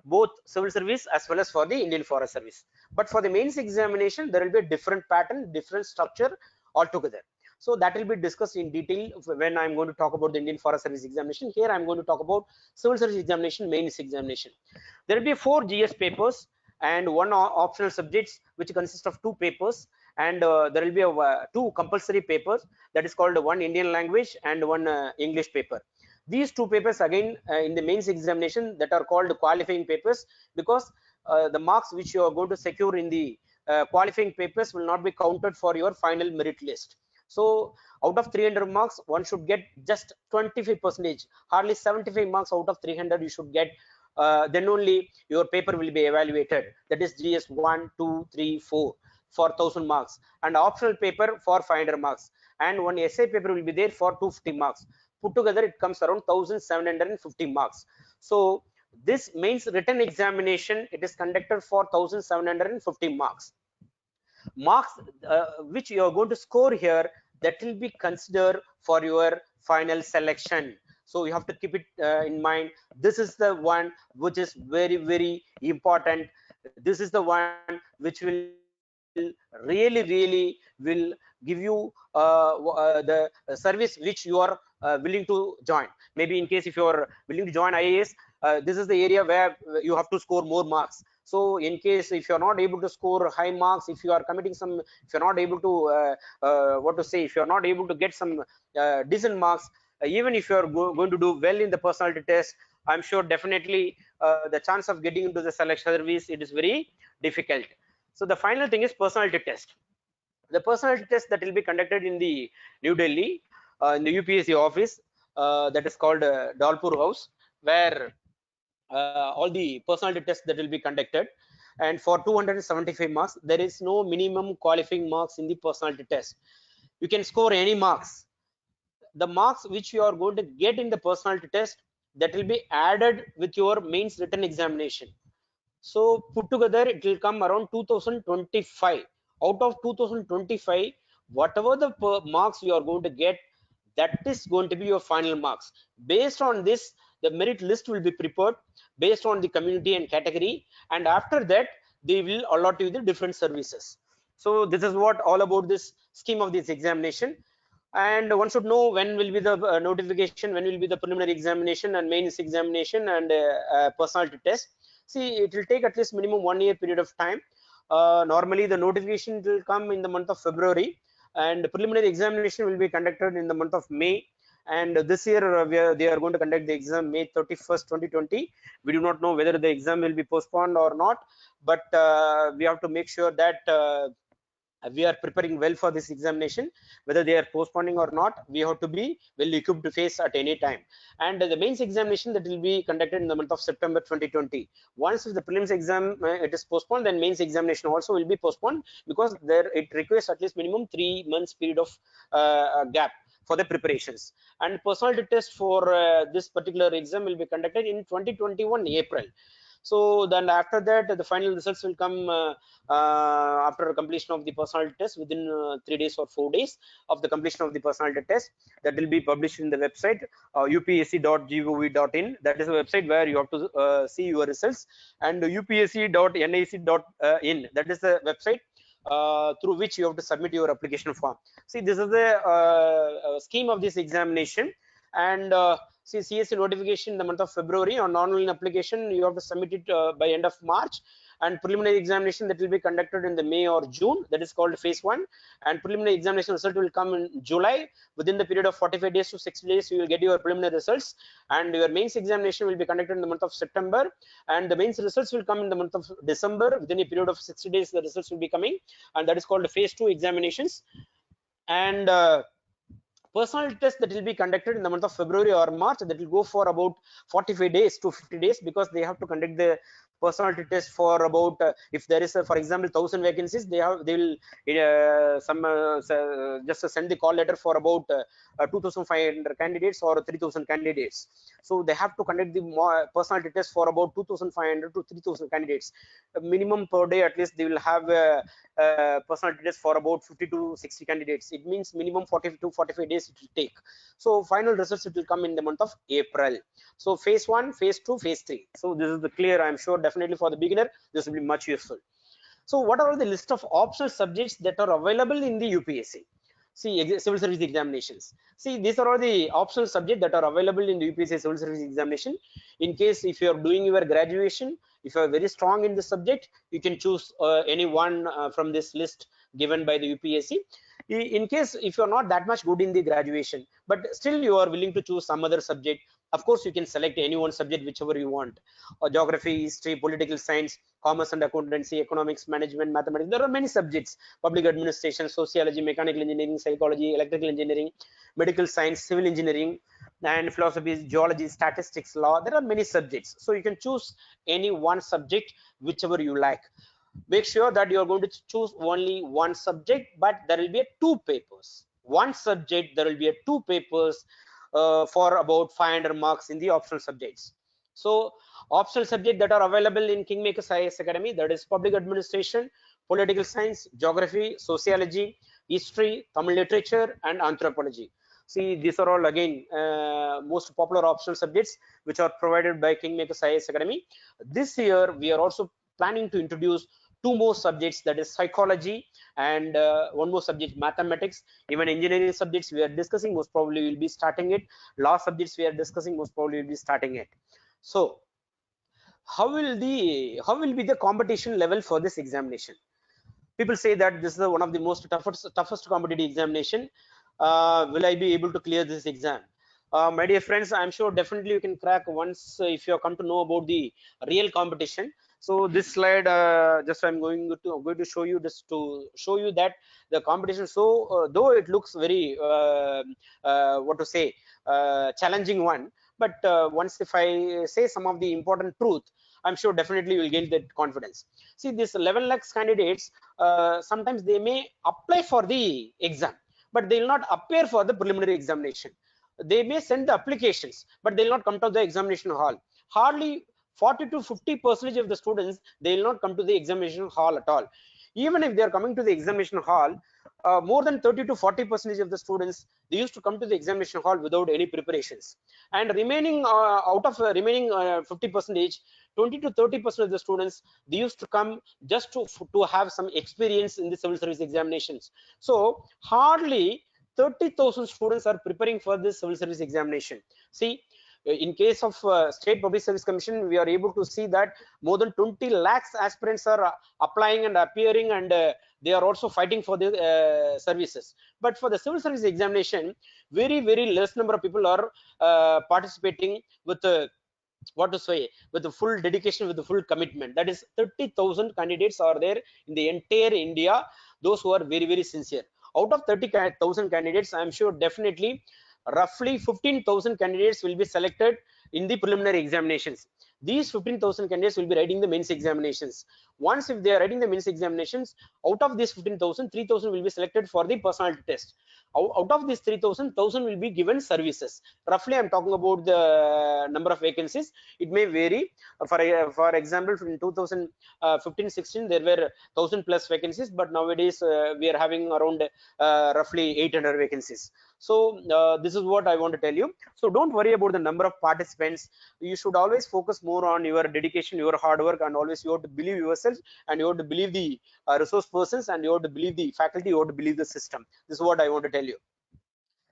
both civil service as well as for the Indian Forest Service. But for the mains examination, there will be a different pattern, different structure altogether. So that will be discussed in detail when I'm going to talk about the Indian Forest Service examination. Here I'm going to talk about civil service examination, mains examination. There will be 4 GS papers and 1 optional subjects, which consist of 2 papers, and there will be 2 compulsory papers, that is called 1 Indian language and 1 English paper. These 2 papers again in the mains examination, that are called qualifying papers, because the marks which you are going to secure in the qualifying papers will not be counted for your final merit list. So out of 300 marks, one should get just 25%, hardly 75 marks out of 300 you should get. Then only your paper will be evaluated, that is GS 1, 2, 3, 4 for 1000 marks, and optional paper for 500 marks, and 1 essay paper will be there for 250 marks. Put together it comes around 1750 marks. So this mains written examination, it is conducted for 1750 marks. Marks which you are going to score here, that will be considered for your final selection. So you have to keep it in mind. This is the one which is very, very important. This is the one which will really will give you the service which you are willing to join. Maybe in case if you are willing to join IAS, this is the area where you have to score more marks. So in case if you are not able to score high marks, if you are committing some, if you are not able to what to say, if you are not able to get some decent marks, even if you are going to do well in the personality test, I'm sure definitely the chance of getting into the selection service, it is very difficult. So the final thing is personality test. The personality test that will be conducted in the New Delhi, in the UPSC office, that is called Dalpur House, where all the personality tests that will be conducted. And for 275 marks, there is no minimum qualifying marks in the personality test. You can score any marks. The marks which you are going to get in the personality test, that will be added with your mains written examination. So put together, it will come around 2025. Out of 2025, whatever the marks you are going to get, that is going to be your final marks. Based on this, the merit list will be prepared based on the community and category, and after that, they will allot you the different services. So this is what all about this scheme of this examination. And one should know when will be the notification, when will be the preliminary examination and mains examination and personality test. See, it will take at least minimum 1 year period of time. Normally the notification will come in the month of February, and the preliminary examination will be conducted in the month of May. And this year they are going to conduct the exam May 31st 2020. We do not know whether the exam will be postponed or not, but we have to make sure that we are preparing well for this examination. Whether they are postponing or not, we have to be well equipped to face at any time. And the mains examination that will be conducted in the month of September 2020. Once the prelims exam it is postponed, then mains examination also will be postponed, because there it requires at least minimum 3 months period of gap for the preparations. And personality test for this particular exam will be conducted in 2021 April. So then after that, the final results will come after completion of the personality test within 3 days or 4 days of the completion of the personality test. That will be published in the website upsc.gov.in. That is a website where you have to see your results. And upsc.nic.in, that is the website through which you have to submit your application form. See, this is the scheme of this examination. And see, CSC notification in the month of February. On online application, you have to submit it by end of March. And preliminary examination that will be conducted in the May or June, that is called phase 1. And preliminary examination result will come in July. Within the period of 45 days to 60 days, you will get your preliminary results. And your mains examination will be conducted in the month of September, and the mains results will come in the month of December. Within a period of 60 days, the results will be coming, and that is called phase 2 examinations. And personality test that will be conducted in the month of February or March, that will go for about 45 days to 50 days, because they have to conduct the personality test for about if there is for example 1,000 vacancies, they will just send the call letter for about 2,500 candidates or 3,000 candidates. So they have to conduct the personality test for about 2,500 to 3,000 candidates. Minimum per day at least they will have personality test for about 50 to 60 candidates. It means minimum 40 to 45 days it will take. So final results it will come in the month of April. So phase 1, phase 2, phase 3. So this is the clear. I'm sure definitely for the beginner this will be much useful. So what are the list of optional subjects that are available in the UPSC? See, civil service examinations. See, these are all the optional subjects that are available in the UPSC civil service examination. In case if you are doing your graduation, if you are very strong in the subject, you can choose any one from this list given by the UPSC. In case if you are not that much good in the graduation, but still you are willing to choose some other subject, of course you can select any one subject whichever you want. Geography, history, political science, commerce and accountancy, economics, management, mathematics. There are many subjects: public administration, sociology, mechanical engineering, psychology, electrical engineering, medical science, civil engineering, and philosophy, geology, statistics, law. There are many subjects, so you can choose any one subject whichever you like. Make sure that you are going to choose only one subject, but there will be two papers. One subject, there will be two papers for about 500 marks in the optional subjects. So optional subjects that are available in Kingmakers IAS Academy, that is public administration, political science, geography, sociology, history, Tamil literature, and anthropology. See, these are all again most popular optional subjects which are provided by Kingmakers IAS Academy. This year we are also planning to introduce two more subjects, that is psychology, and one more subject, mathematics. Even engineering subjects we are discussing, most probably will be starting it. Law subjects we are discussing, most probably will be starting it. So how will be the competition level for this examination? People say that this is one of the most toughest competitive examination. Will I be able to clear this exam? My dear friends, I'm sure definitely you can crack once if you come to know about the real competition. So this slide, just I'm going to show you this to show you that the competition. So though it looks very what to say challenging one, but once if I say some of the important truth, I'm sure definitely you will gain that confidence. See, this 11 lakhs candidates, sometimes they may apply for the exam, but they will not appear for the preliminary examination. They may send the applications, but they will not come to the examination hall. Hardly 40 to 50% of the students, they will not come to the examination hall at all. Even if they are coming to the examination hall, more than 30 to 40% of the students, they used to come to the examination hall without any preparations. And remaining out of remaining 50%, 20 to 30% of the students, they used to come just to have some experience in the civil service examinations. So hardly 30,000 students are preparing for this civil service examination. See, in case of State Public Service Commission, we are able to see that more than 20 lakhs aspirants are applying and appearing, and they are also fighting for the services. But for the civil service examination, very less number of people are participating with what to say, with the full dedication, with the full commitment. That is 30,000 candidates are there in the entire India, those who are very sincere. Out of 30,000 candidates, I'm sure definitely roughly 15,000 candidates will be selected in the preliminary examinations. These 15,000 candidates will be writing the mains examinations. Once if they are writing the mains examinations, out of these 15,000, 3,000 will be selected for the personality test. Out of these 3,000, 1,000 will be given services. Roughly I'm talking about the number of vacancies. It may vary. For example, in 2015-16 there were 1,000 plus vacancies, but nowadays we are having around roughly 800 vacancies. So this is what I want to tell you. So don't worry about the number of participants. You should always focus more on your dedication, your hard work, and always you have to believe yourself, and you have to believe the resource persons, and you have to believe the faculty, you have to believe the system. This is what I want to tell you.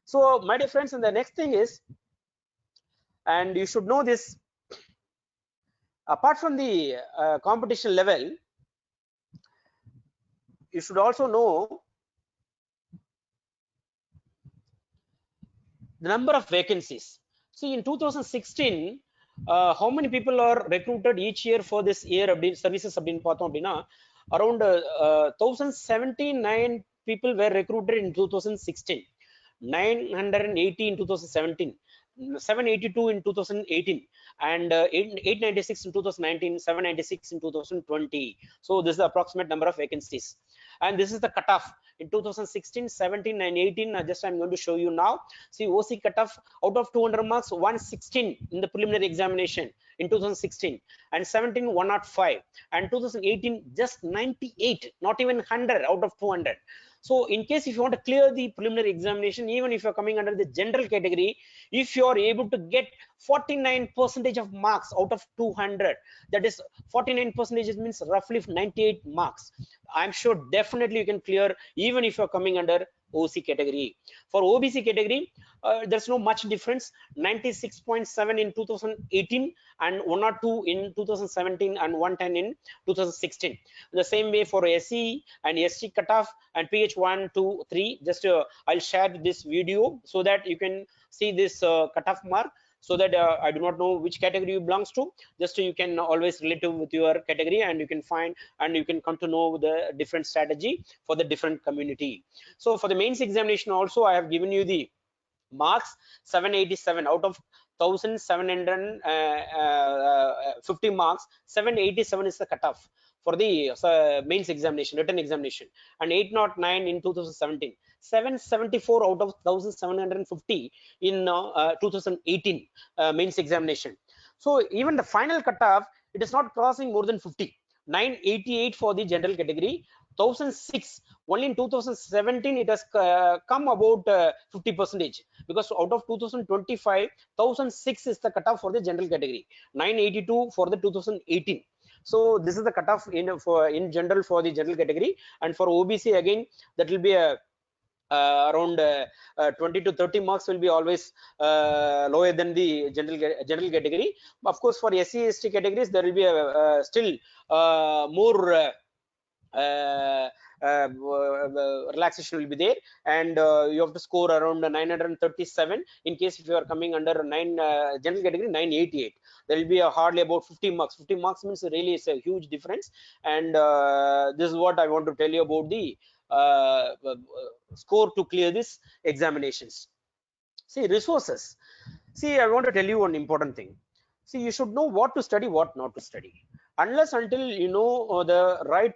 So my dear friends, and the next thing is, and you should know this, apart from the competition level, you should also know the number of vacancies. See, in 2016, how many people are recruited each year for this year services அப்படின்னு பார்த்தோம் அப்படின்னா around 1079 people were recruited in 2016, 980 in 2017, 782 in 2018, and 896 in 2019, 796 in 2020. So this is the approximate number of vacancies, and this is the cutoff in 2016, 17, and 18. Just I'm going to show you now. See, OC cutoff out of 200 marks, 116 in the preliminary examination in 2016, and 17, 105, and 2018 just 98, not even 100 out of 200. So in case if you want to clear the preliminary examination, even if you're coming under the general category, if you are able to get 49% of marks out of 200, that is 49% means roughly 98 marks, I'm sure definitely you can clear, even if you're coming under OC category. For OBC category, there's no much difference. 96.7 in 2018, and 102 in 2017, and 110 in 2016. The same way for SE and ST cutoff and PH 1, 2, 3. Just I'll share this video so that you can see this cutoff mark, so that I do not know which category you belongs to. Just you can always relate with your category, and you can find, and you can come to know the different strategy for the different community. So for the mains examination also, I have given you the marks. 787 out of 1750 marks, 787 is the cutoff for the mains examination, written examination, and 809 in 2017, 774 out of 1750 in 2018 mains examination. So even the final cutoff, it is not crossing more than 50. 988 for the general category, 1006 only in 2017 it has come about 50%, because out of 2025, 1006 is the cutoff for the general category, 982 for the 2018. So this is the cutoff in general for the general category. And for OBC again, that will be a around 20 to 30 marks will be always lower than the general category. Of course, for SC ST categories, there will be a still more relaxation will be there, and you have to score around 937. In case if you are coming under 9 general category, 988. There will be a hardly about 50 marks. 50 marks means really it's a huge difference, and this is what I want to tell you about the score to clear this examinations. See, resources. See, I want to tell you one important thing. See, you should know what to study, what not to study. Unless until you know the right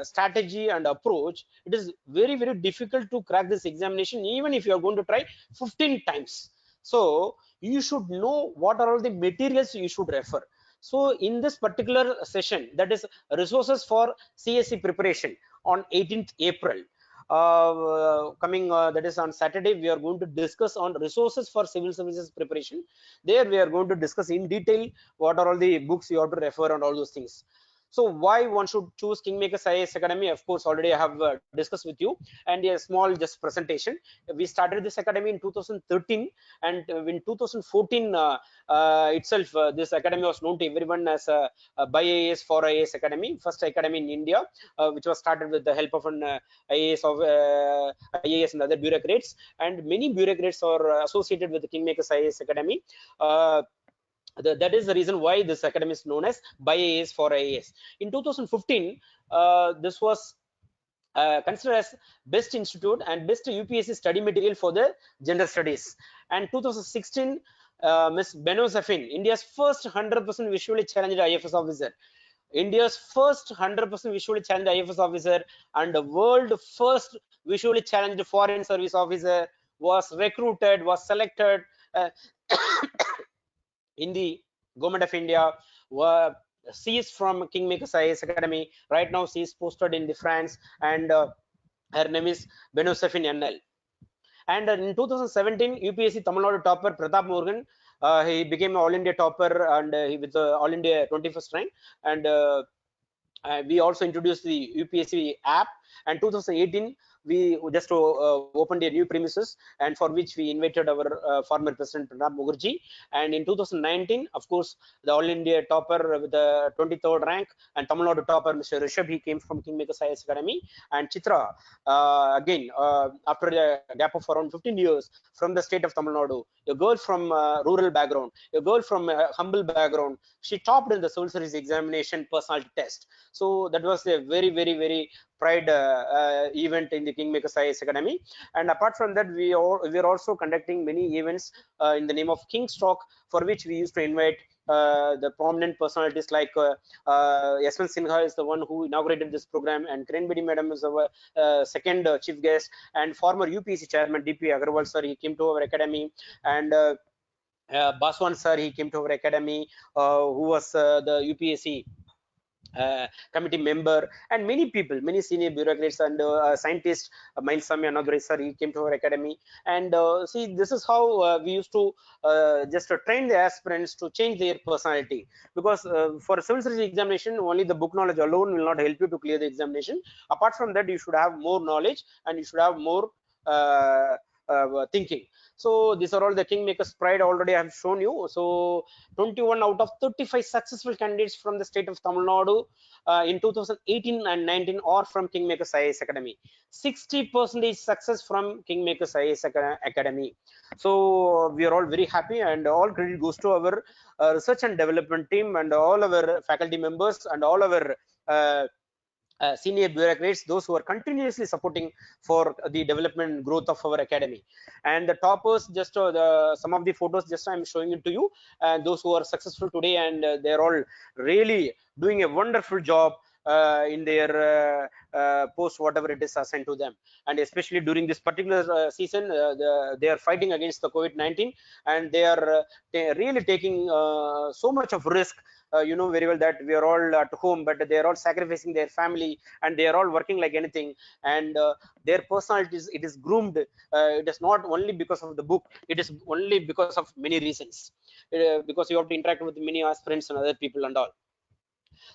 strategy and approach, it is very, very difficult to crack this examination, even if you are going to try 15 times. So you should know what are all the materials you should refer. So in this particular session, that is resources for CSE preparation on 18th April, coming that is on Saturday, we are going to discuss on resources for civil services preparation. There we are going to discuss in detail what are all the books you have to refer and all those things. So why one should choose Kingmakers IAS Academy? Of course, already I have discussed with you, and a small just presentation. We started this academy in 2013, and in 2014 itself, this academy was known to everyone as by IAS for IAS Academy, first academy in India, which was started with the help of an IAS IAS and other bureaucrats, and many bureaucrats are associated with the Kingmakers IAS Academy. That is the reason why this academy is known as by IAS for IAS. In 2015, this was considered as best institute and best UPSC study material for the gender studies. And 2016, Ms. Beno Safin, India's first 100% visually challenged IFS officer, India's first 100% visually challenged IFS officer, and the world first visually challenged foreign service officer was recruited, was selected in the government of India. She is from Kingmakers IAS Academy. Right now, she is posted in the France, and her name is Benusafin NL. And in 2017, UPSC Tamil Nadu topper Pratap Morgan, he became All India topper, and he with the All India 21st rank. And we also introduced the UPSC app. And 2018, we just opened a new premises, and for which we invited our former president Pranab Mukherjee. And in 2019, of course, the All India topper with the 23rd rank, and Tamil Nadu topper Mr. Rishabh, he came from Kingmakers IAS Academy. And Chitra, again, after a gap of around 15 years, from the state of Tamil Nadu, a girl from rural background, a girl from a humble background, she topped in the civil service examination personality test. So that was a very, very, very pride event in the Kingmakers IAS Academy. And apart from that, we are also conducting many events in the name of King's Talk, for which we used to invite the prominent personalities like Yaswant Sinha is the one who inaugurated this program, and Kiran Bedi Madam is our second chief guest, and former UPSC chairman DP Agarwal sir, he came to our academy, and Baswan sir, he came to our academy, who was the UPSC committee member, and many people, many senior bureaucrats and scientists. Mainsami Anagre sir, he came to our academy. And see, this is how we used to just train the aspirants to change their personality, because for civil service examination, only the book knowledge alone will not help you to clear the examination. Apart from that, you should have more knowledge, and you should have more thinking. So these are all the Kingmakers pride already I have shown you. So 21 out of 35 successful candidates from the state of Tamil Nadu in 2018 and 19 are from Kingmakers IAS Academy. 60% success from Kingmakers IAS Academy. So we are all very happy, and all credit goes to our research and development team, and all our faculty members, and all our senior bureaucrats, those who are continuously supporting for the development and growth of our academy. And the toppers, just some of the photos just I'm showing it to you, and those who are successful today, and they're all really doing a wonderful job in their post, whatever it is assigned to them. And especially during this particular season, they are fighting against the COVID-19, and they are really taking so much of risk. You know very well that we are all at home, but they are all sacrificing their family, and they are all working like anything. And their personalities, it is groomed. It is not only because of the book, it is only because of many reasons, because you have to interact with many aspirants and other people and all.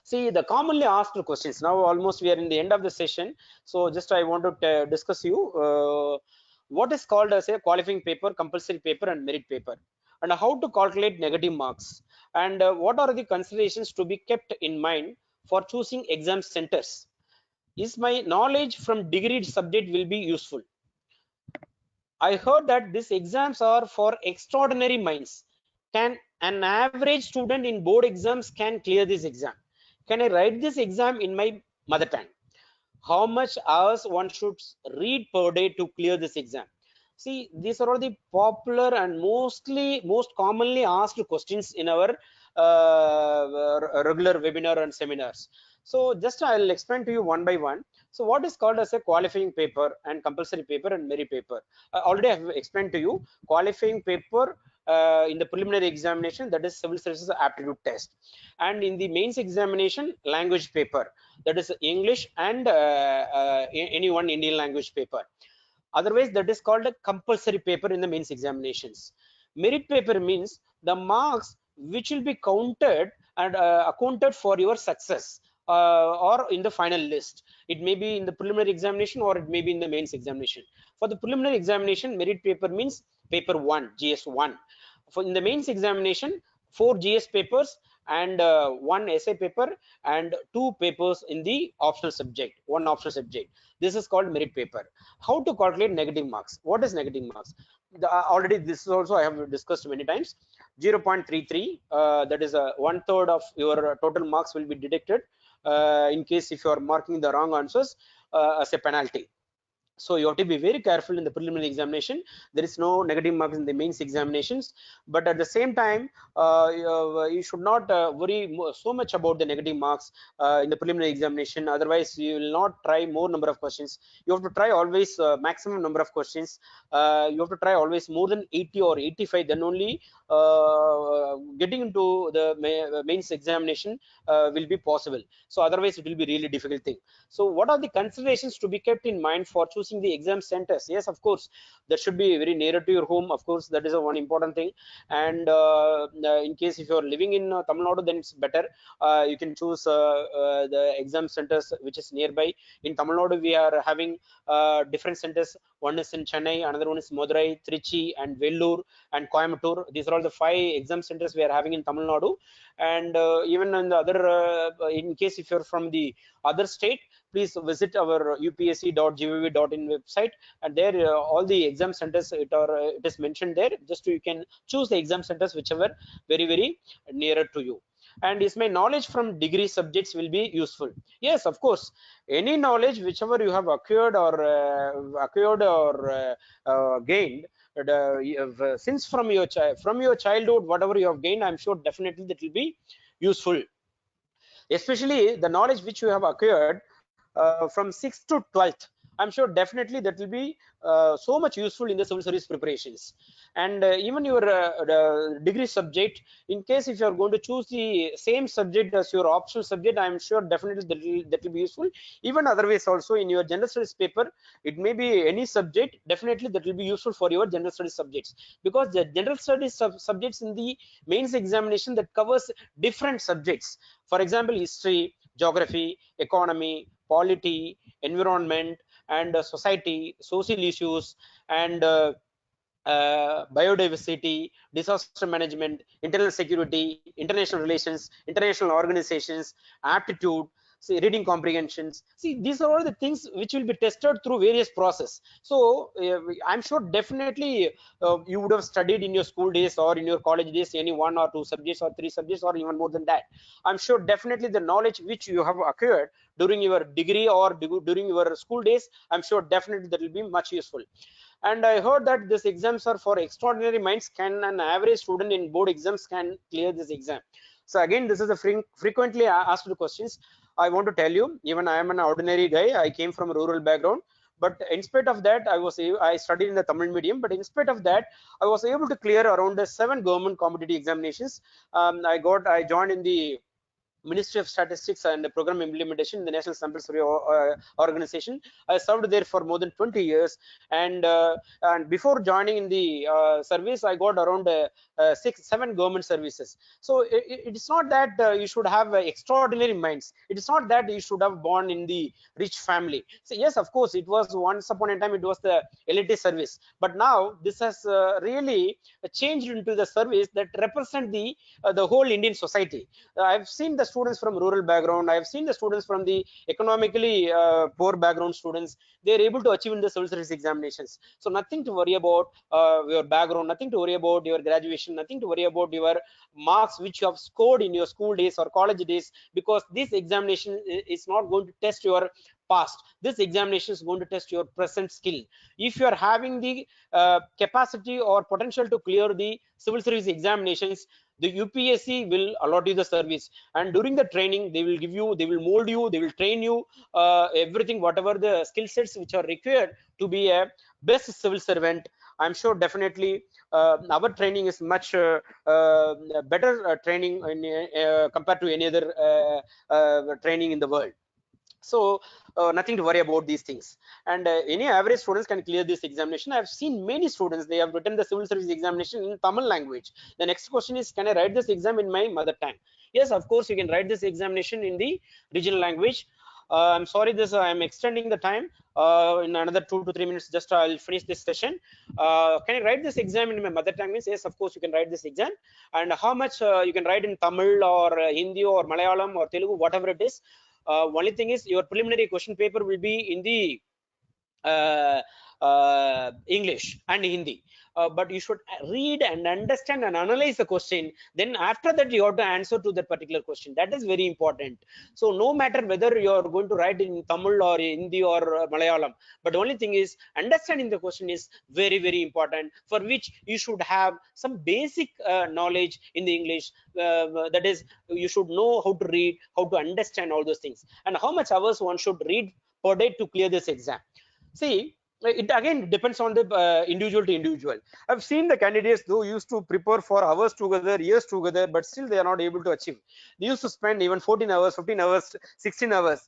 See, the commonly asked questions. Now almost we are in the end of the session, so just I want to discuss you what is called as a qualifying paper, compulsory paper, and merit paper, and how to calculate negative marks, and what are the considerations to be kept in mind for choosing exam centers. is my knowledge from degree subject will be useful? I heard that these exams are for extraordinary minds. Can an average student in board exams can clear this exam? Can I write this exam in my mother tongue? How much hours one should read per day to clear this exam? See, these are all the popular and most commonly asked questions in our regular webinar and seminars. So just I'll explain to you one by one. So what is called as a qualifying paper and compulsory paper and merit paper? Already I have explained to you qualifying paper in the preliminary examination, that is civil services aptitude test, and in the mains examination language paper, that is English and any one Indian language paper. Otherwise that is called a compulsory paper in the mains examinations. Merit paper means the marks which will be counted and accounted for your success or in the final list. It may be in the preliminary examination or it may be in the mains examination. For the preliminary examination, merit paper means paper 1, GS1. For in the mains examination, 4 GS papers and 1 essay paper and 2 papers in the optional subject, 1 optional subject. This is called merit paper. How to calculate negative marks? What is negative marks? Already this is also I have discussed many times. 0.33, that is 1/3 of your total marks will be deducted in case if you are marking the wrong answers as a penalty. So you have to be very careful in the preliminary examination. There is no negative marks in the mains examinations, but at the same time you should not worry so much about the negative marks in the preliminary examination. Otherwise you will not try more number of questions. You have to try always maximum number of questions. You have to try always more than 80 or 85, then only getting into the mains examination will be possible. So otherwise it will be really difficult thing. So what are the considerations to be kept in mind for choosing the exam centers? Yes, of course, that should be very nearer to your home. Of course, that is a one important thing. And in case if you are living in Tamil Nadu, then it's better. You can choose the exam centers which is nearby. In Tamil Nadu, we are having different centers. One is in Chennai, another one is Madurai, Trichy, and Vellore, and Coimbatore. These are all the 5 exam centers we are having in Tamil Nadu. And even in the other, in case if you're from the other state, please visit our upsc.gov.in website, and there all the exam centers it is mentioned there. Just you can choose the exam centers whichever very nearer to you. And is my knowledge from degree subjects will be useful? Yes, of course, any knowledge whichever you have acquired or gained since from your childhood, whatever you have gained, I'm sure definitely that will be useful, especially the knowledge which you have acquired from 6th to 12th. I'm sure definitely that will be so much useful in the civil service preparations. And even your degree subject, in case if you are going to choose the same subject as your optional subject, I'm sure definitely that will be useful. Even otherwise also in your general studies paper, it may be any subject, definitely that will be useful for your general studies subjects, because the general studies subjects in the mains examination that covers different subjects. For example, history, geography, economy, polity, environment, and society, social issues, and biodiversity, disaster management, internal security, international relations, international organizations, aptitude, see, reading comprehensions. See, these are all the things which will be tested through various process. So I'm sure definitely you would have studied in your school days or in your college days any 1 or 2 subjects or 3 subjects or even more than that. I'm sure definitely the knowledge which you have acquired during your degree or during your school days, I'm sure definitely that will be much useful. And I heard that these exams are for extraordinary minds. Can an average student in board exams can clear this exam? So again, this is a frequently asked questions. I want to tell you, even I am an ordinary guy. I came from a rural background, but in spite of that, I studied in the Tamil medium. But in spite of that, I was able to clear around 7 government competitive examinations. I joined in the Ministry of Statistics and Program Implementation, the National Sample Survey Organization. I served there for more than 20 years, and before joining in the service, I got around 7 government services. So it's not that you should have extraordinary minds. It is not that you should have born in the rich family. So yes, of course, it was once upon a time it was the elite service, but now this has really changed into the service that represent the whole Indian society. I've seen the students from rural background, I have seen the students from the economically poor background students. They are able to achieve in the civil service examinations. So nothing to worry about your background, nothing to worry about your graduation, nothing to worry about your marks which you have scored in your school days or college days, because this examination is not going to test your past. This examination is going to test your present skill. If you are having the capacity or potential to clear the civil service examinations, the UPSC will allot you the service, and during the training they will give you, they will mold you, they will train you everything, whatever the skill sets which are required to be a best civil servant. I'm sure definitely our training is much better training compared to any other training in the world. So nothing to worry about these things, and any average students can clear this examination. I've seen many students, they have written the civil service examination in Tamil language. The next question is, can I write this exam in my mother tongue? Yes, of course you can write this examination in the regional language. I'm sorry, this I'm extending the time in another 2 to 3 minutes. Just I'll finish this session. Can I write this exam in my mother tongue? Means yes, of course you can write this exam. And how much you can write in Tamil or Hindi or Malayalam or Telugu, whatever it is. Only thing is, your preliminary question paper will be in the English and Hindi, but you should read and understand and analyze the question. Then after that, you have to answer to that particular question. That is very important. So no matter whether you are going to write in Tamil or Hindi or Malayalam, but the only thing is, understanding the question is very, very important, for which you should have some basic knowledge in the English. That is, you should know how to read, how to understand all those things, and how much hours one should read per day to clear this exam. See, it again depends on the individual to individual. I've seen the candidates who used to prepare for hours together, years together, but still they are not able to achieve. They used to spend even 14 hours, 15 hours, 16 hours,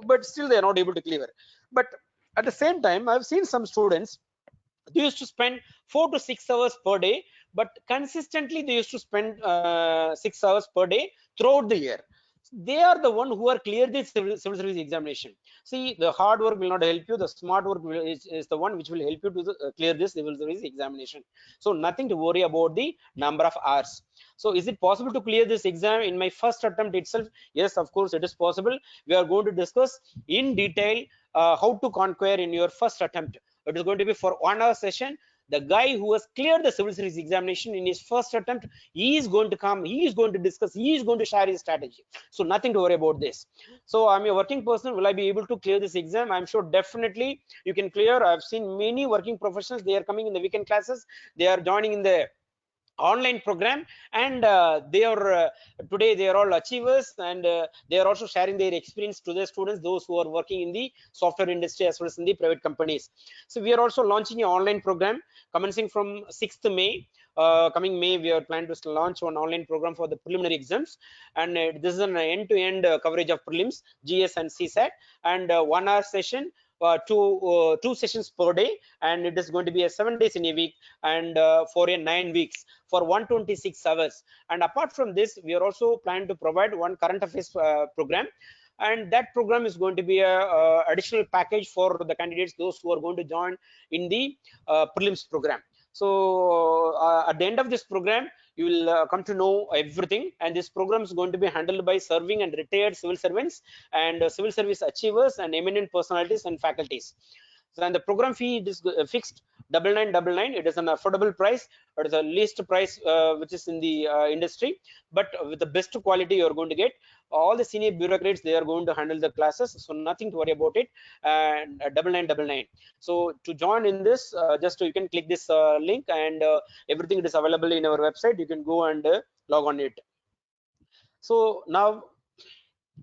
but still they are not able to clear. But at the same time, I've seen some students, they used to spend 4 to 6 hours per day, but consistently they used to spend 6 hours per day throughout the year. They are the one who are clear the civil service examination. See, the hard work will not help you, the smart work is the one which will help you to clear this civil service examination. So nothing to worry about the number of hours. So is it possible to clear this exam in my first attempt itself? Yes, of course it is possible. We are going to discuss in detail how to conquer in your first attempt. It is going to be for 1 hour session. The guy who has cleared the civil service examination in his first attempt, he is going to come, he is going to discuss, he is going to share his strategy. So nothing to worry about this. So I'm a working person, will I be able to clear this exam? I'm sure definitely you can clear. I've seen many working professionals, they are coming in the weekend classes, they are joining in the online program, and they are today they are all achievers, and they are also sharing their experience to the students, those who are working in the software industry as well as in the private companies. So we are also launching an online program commencing from 6th May. Coming May, we are planning to launch one online program for the preliminary exams, and this is an end-to-end coverage of prelims, GS and CSAT, and 1 hour session, two sessions per day, and it is going to be a 7 days in a week, and for a 9 weeks for 126 hours. And apart from this, we are also planning to provide one current affairs program, and that program is going to be a additional package for the candidates, those who are going to join in the prelims program. So at the end of this program, you will come to know everything, and this program is going to be handled by serving and retired civil servants and civil service achievers and eminent personalities and faculties. So, and the program fee is fixed 9999. It is an affordable price. It is the least price which is in the industry, but with the best quality you are going to get. All the senior bureaucrats, they are going to handle the classes, so nothing to worry about it. And 9999. So to join in this, just you can click this link, and everything is available in our website. You can go and log on it. So now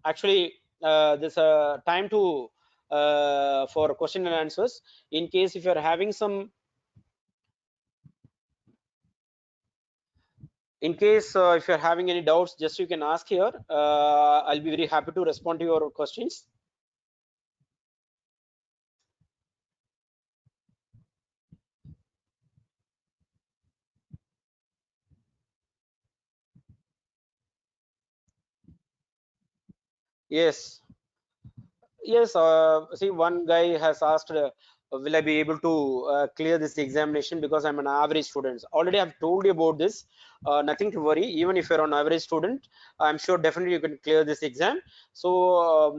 actually there's a time to for question and answers. In case if you're having some, in case if you're having any doubts, just you can ask here. I'll be very happy to respond to your questions. Yes. Yes, see, one guy has asked, will I be able to clear this examination because I'm an average student? Already I've told you about this. Nothing to worry. Even if you're an average student, I'm sure definitely you can clear this exam. So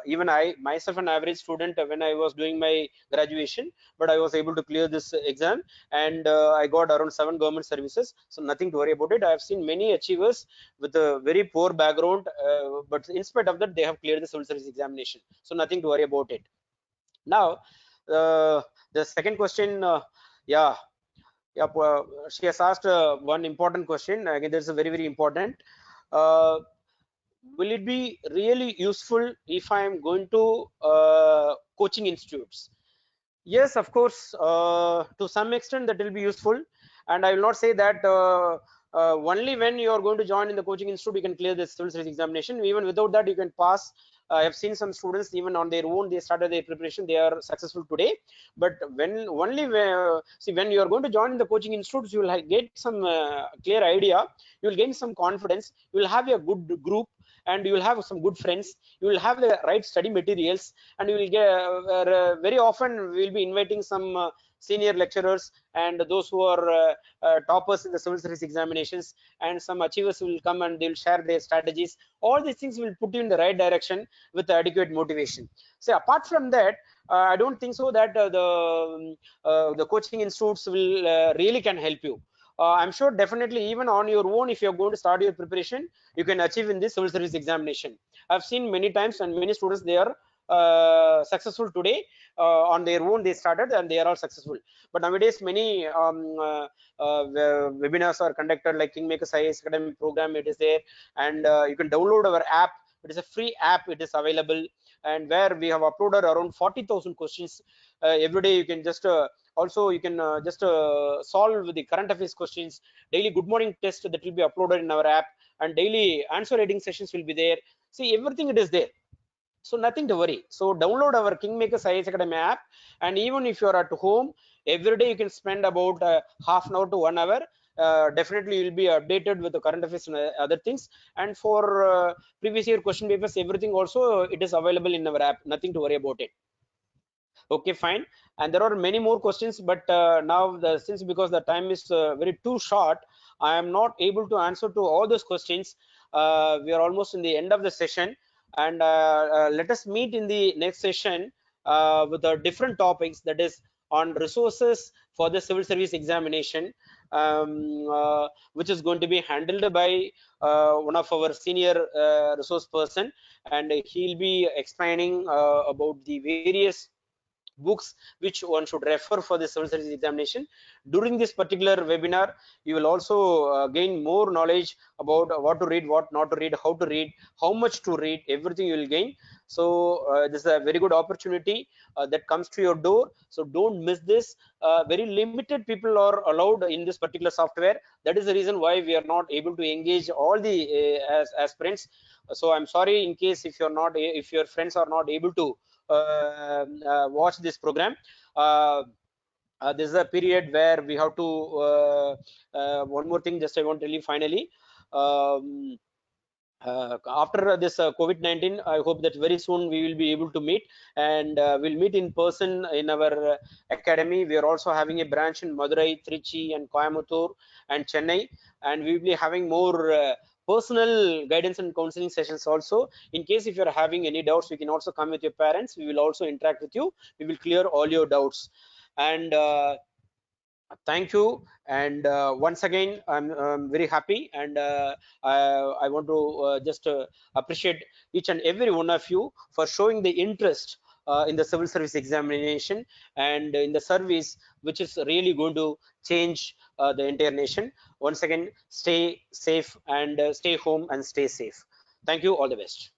even I myself an average student when I was doing my graduation, but I was able to clear this exam, and I got around 7 government services. So nothing to worry about it. I have seen many achievers with a very poor background, but in spite of that, they have cleared the civil service examination. So nothing to worry about it. Now, uh, the second question, yeah, yeah, she has asked one important question. Again, this is very, very important. Uh, will it be really useful if I am going to coaching institutes? Yes, of course, to some extent that will be useful. And I will not say that only when you are going to join in the coaching institute, you can clear the civil service examination. Even without that, you can pass. I have seen some students, even on their own, they started their preparation, they are successful today. But when only see, when you are going to join in the coaching institutes, you will get some clear idea, you will gain some confidence, you will have a good group, and you will have some good friends, you will have the right study materials, and you will get very often we will be inviting some senior lecturers and those who are toppers in the civil service examinations, and some achievers will come and they will share their strategies. All these things will put you in the right direction with adequate motivation. So apart from that, I don't think so that the coaching institutes will really can help you. I'm sure definitely even on your own, if you're going to start your preparation, you can achieve in this civil service examination. I've seen many times, and many students, they are successful today. On their own they started and they are all successful. But nowadays many webinars are conducted, like Kingmakers IAS Academy program, it is there, and you can download our app. It is a free app, it is available, and where we have uploaded around 40,000 questions every day. You can just also you can just solve the current affairs questions, daily good morning test that will be uploaded in our app, and daily answer writing sessions will be there. See, everything it is there, so nothing to worry. So download our Kingmakers IAS Academy app, and even if you're at home, every day you can spend about half an hour to 1 hour. Definitely you'll be updated with the current affairs and other things. And for previous year question papers, everything also it is available in our app. Nothing to worry about it. Okay, fine. And there are many more questions, but now since because the time is very too short, I am not able to answer to all those questions. We are almost in the end of the session, and let us meet in the next session with different topics, that is on resources for the civil service examination, which is going to be handled by one of our senior resource person, and he'll be explaining about the various books which one should refer for the civil service examination. During this particular webinar, you will also gain more knowledge about what to read, what not to read, how to read, how much to read, everything you will gain. So this is a very good opportunity that comes to your door, so don't miss this. Very limited people are allowed in this particular software. That is the reason why we are not able to engage all the aspirants. So I'm sorry in case if you're not, if your friends are not able to watch this program. This is a period where we have to one more thing just I want to tell you finally. um, After this COVID-19, I hope that very soon we will be able to meet, and we'll meet in person in our academy. We are also having a branch in Madurai, Trichy, and Coimbatore, and Chennai, and we will be having more personal guidance and counseling sessions also. In case if you're having any doubts, you can also come with your parents. We will also interact with you. We will clear all your doubts. And thank you. And once again, I'm very happy, and I want to just appreciate each and every one of you for showing the interest in the civil service examination and in the service, which is really going to change the entire nation. Once again, stay safe and stay home and stay safe. Thank you. All the best.